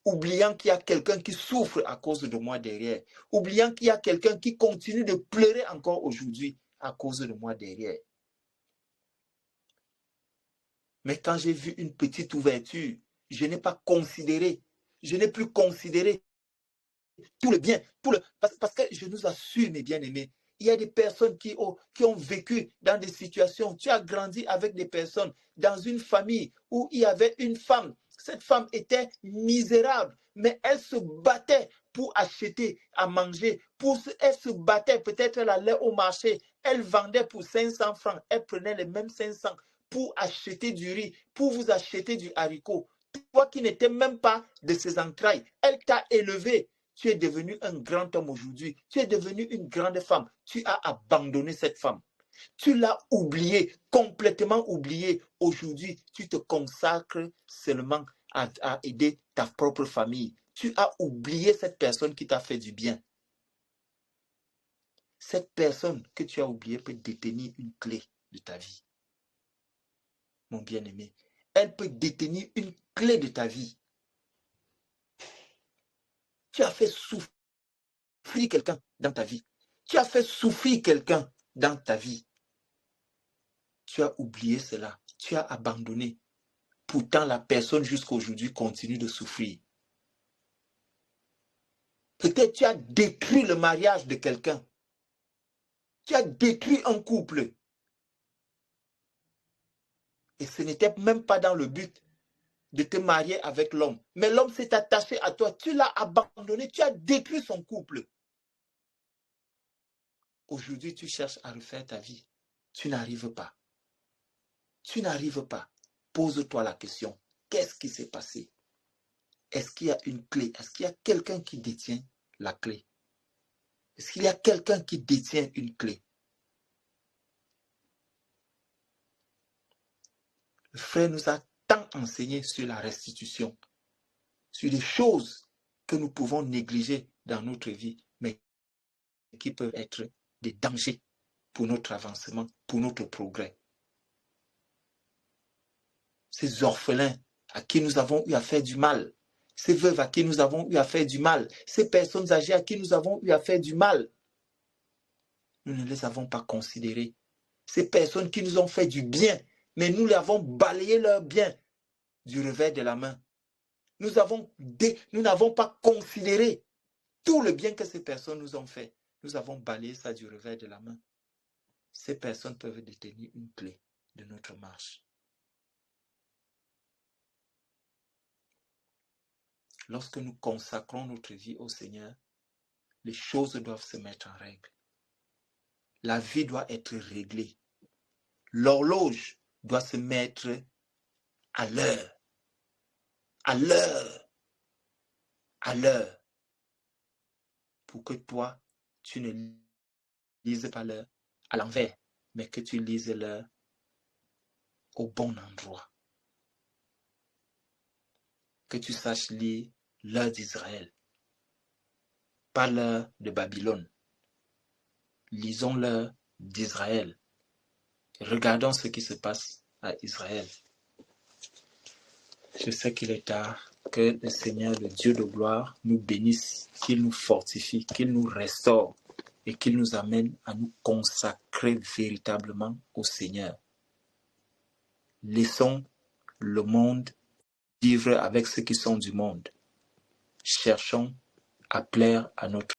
Speaker 1: Oubliant qu'il y a quelqu'un qui souffre à cause de moi derrière. Oubliant qu'il y a quelqu'un qui continue de pleurer encore aujourd'hui à cause de moi derrière. Mais quand j'ai vu une petite ouverture, je n'ai pas considéré, je n'ai plus considéré tout le bien, parce que je nous assure, mes bien-aimés, il y a des personnes qui ont vécu dans des situations. Tu as grandi avec des personnes dans une famille où il y avait une femme. Cette femme était misérable, mais elle se battait pour acheter à manger. Elle se battait, peut-être elle allait au marché, elle vendait pour 500 francs, elle prenait les mêmes 500 pour acheter du riz, pour vous acheter du haricot. Toi qui n'étais même pas de ses entrailles, elle t'a élevé. tu es devenu un grand homme aujourd'hui, tu es devenu une grande femme, tu as abandonné cette femme. Tu l'as oublié, complètement oublié. Aujourd'hui, tu te consacres seulement à aider ta propre famille. Tu as oublié cette personne qui t'a fait du bien. Cette personne que tu as oubliée peut détenir une clé de ta vie. Mon bien-aimé, elle peut détenir une clé de ta vie. Tu as fait souffrir quelqu'un dans ta vie. Tu as fait souffrir quelqu'un dans ta vie. Tu as oublié cela. Tu as abandonné. Pourtant, la personne jusqu'à aujourd'hui continue de souffrir. Peut-être tu as détruit le mariage de quelqu'un. Tu as détruit un couple. Et ce n'était même pas dans le but de te marier avec l'homme. Mais l'homme s'est attaché à toi. Tu l'as abandonné. Tu as détruit son couple. Aujourd'hui, tu cherches à refaire ta vie. Tu n'arrives pas. Tu n'arrives pas. Pose-toi la question. Qu'est-ce qui s'est passé? Est-ce qu'il y a une clé? Est-ce qu'il y a quelqu'un qui détient la clé? Est-ce qu'il y a quelqu'un qui détient une clé? Le frère nous a tant enseigné sur la restitution, sur des choses que nous pouvons négliger dans notre vie, mais qui peuvent être des dangers pour notre avancement, pour notre progrès. Ces orphelins à qui nous avons eu à faire du mal, ces veuves à qui nous avons eu à faire du mal, ces personnes âgées à qui nous avons eu à faire du mal, nous ne les avons pas considérés. Ces personnes qui nous ont fait du bien, mais nous les avons balayé leur bien du revers de la main. Nous n'avons pas considéré tout le bien que ces personnes nous ont fait. Nous avons balayé ça du revers de la main. Ces personnes peuvent détenir une clé de notre marche. Lorsque nous consacrons notre vie au Seigneur, les choses doivent se mettre en règle. La vie doit être réglée. L'horloge doit se mettre à l'heure. À l'heure. À l'heure. Pour que toi, tu ne lises pas l'heure à l'envers, mais que tu lises l'heure au bon endroit. Que tu saches lire l'heure d'Israël, pas l'heure de Babylone. Lisons l'heure d'Israël. Regardons ce qui se passe à Israël. Je sais qu'il est tard. Que le Seigneur, le Dieu de gloire, nous bénisse, qu'il nous fortifie, qu'il nous restaure et qu'il nous amène à nous consacrer véritablement au Seigneur. Laissons le monde vivre avec ceux qui sont du monde. Cherchons à plaire à notre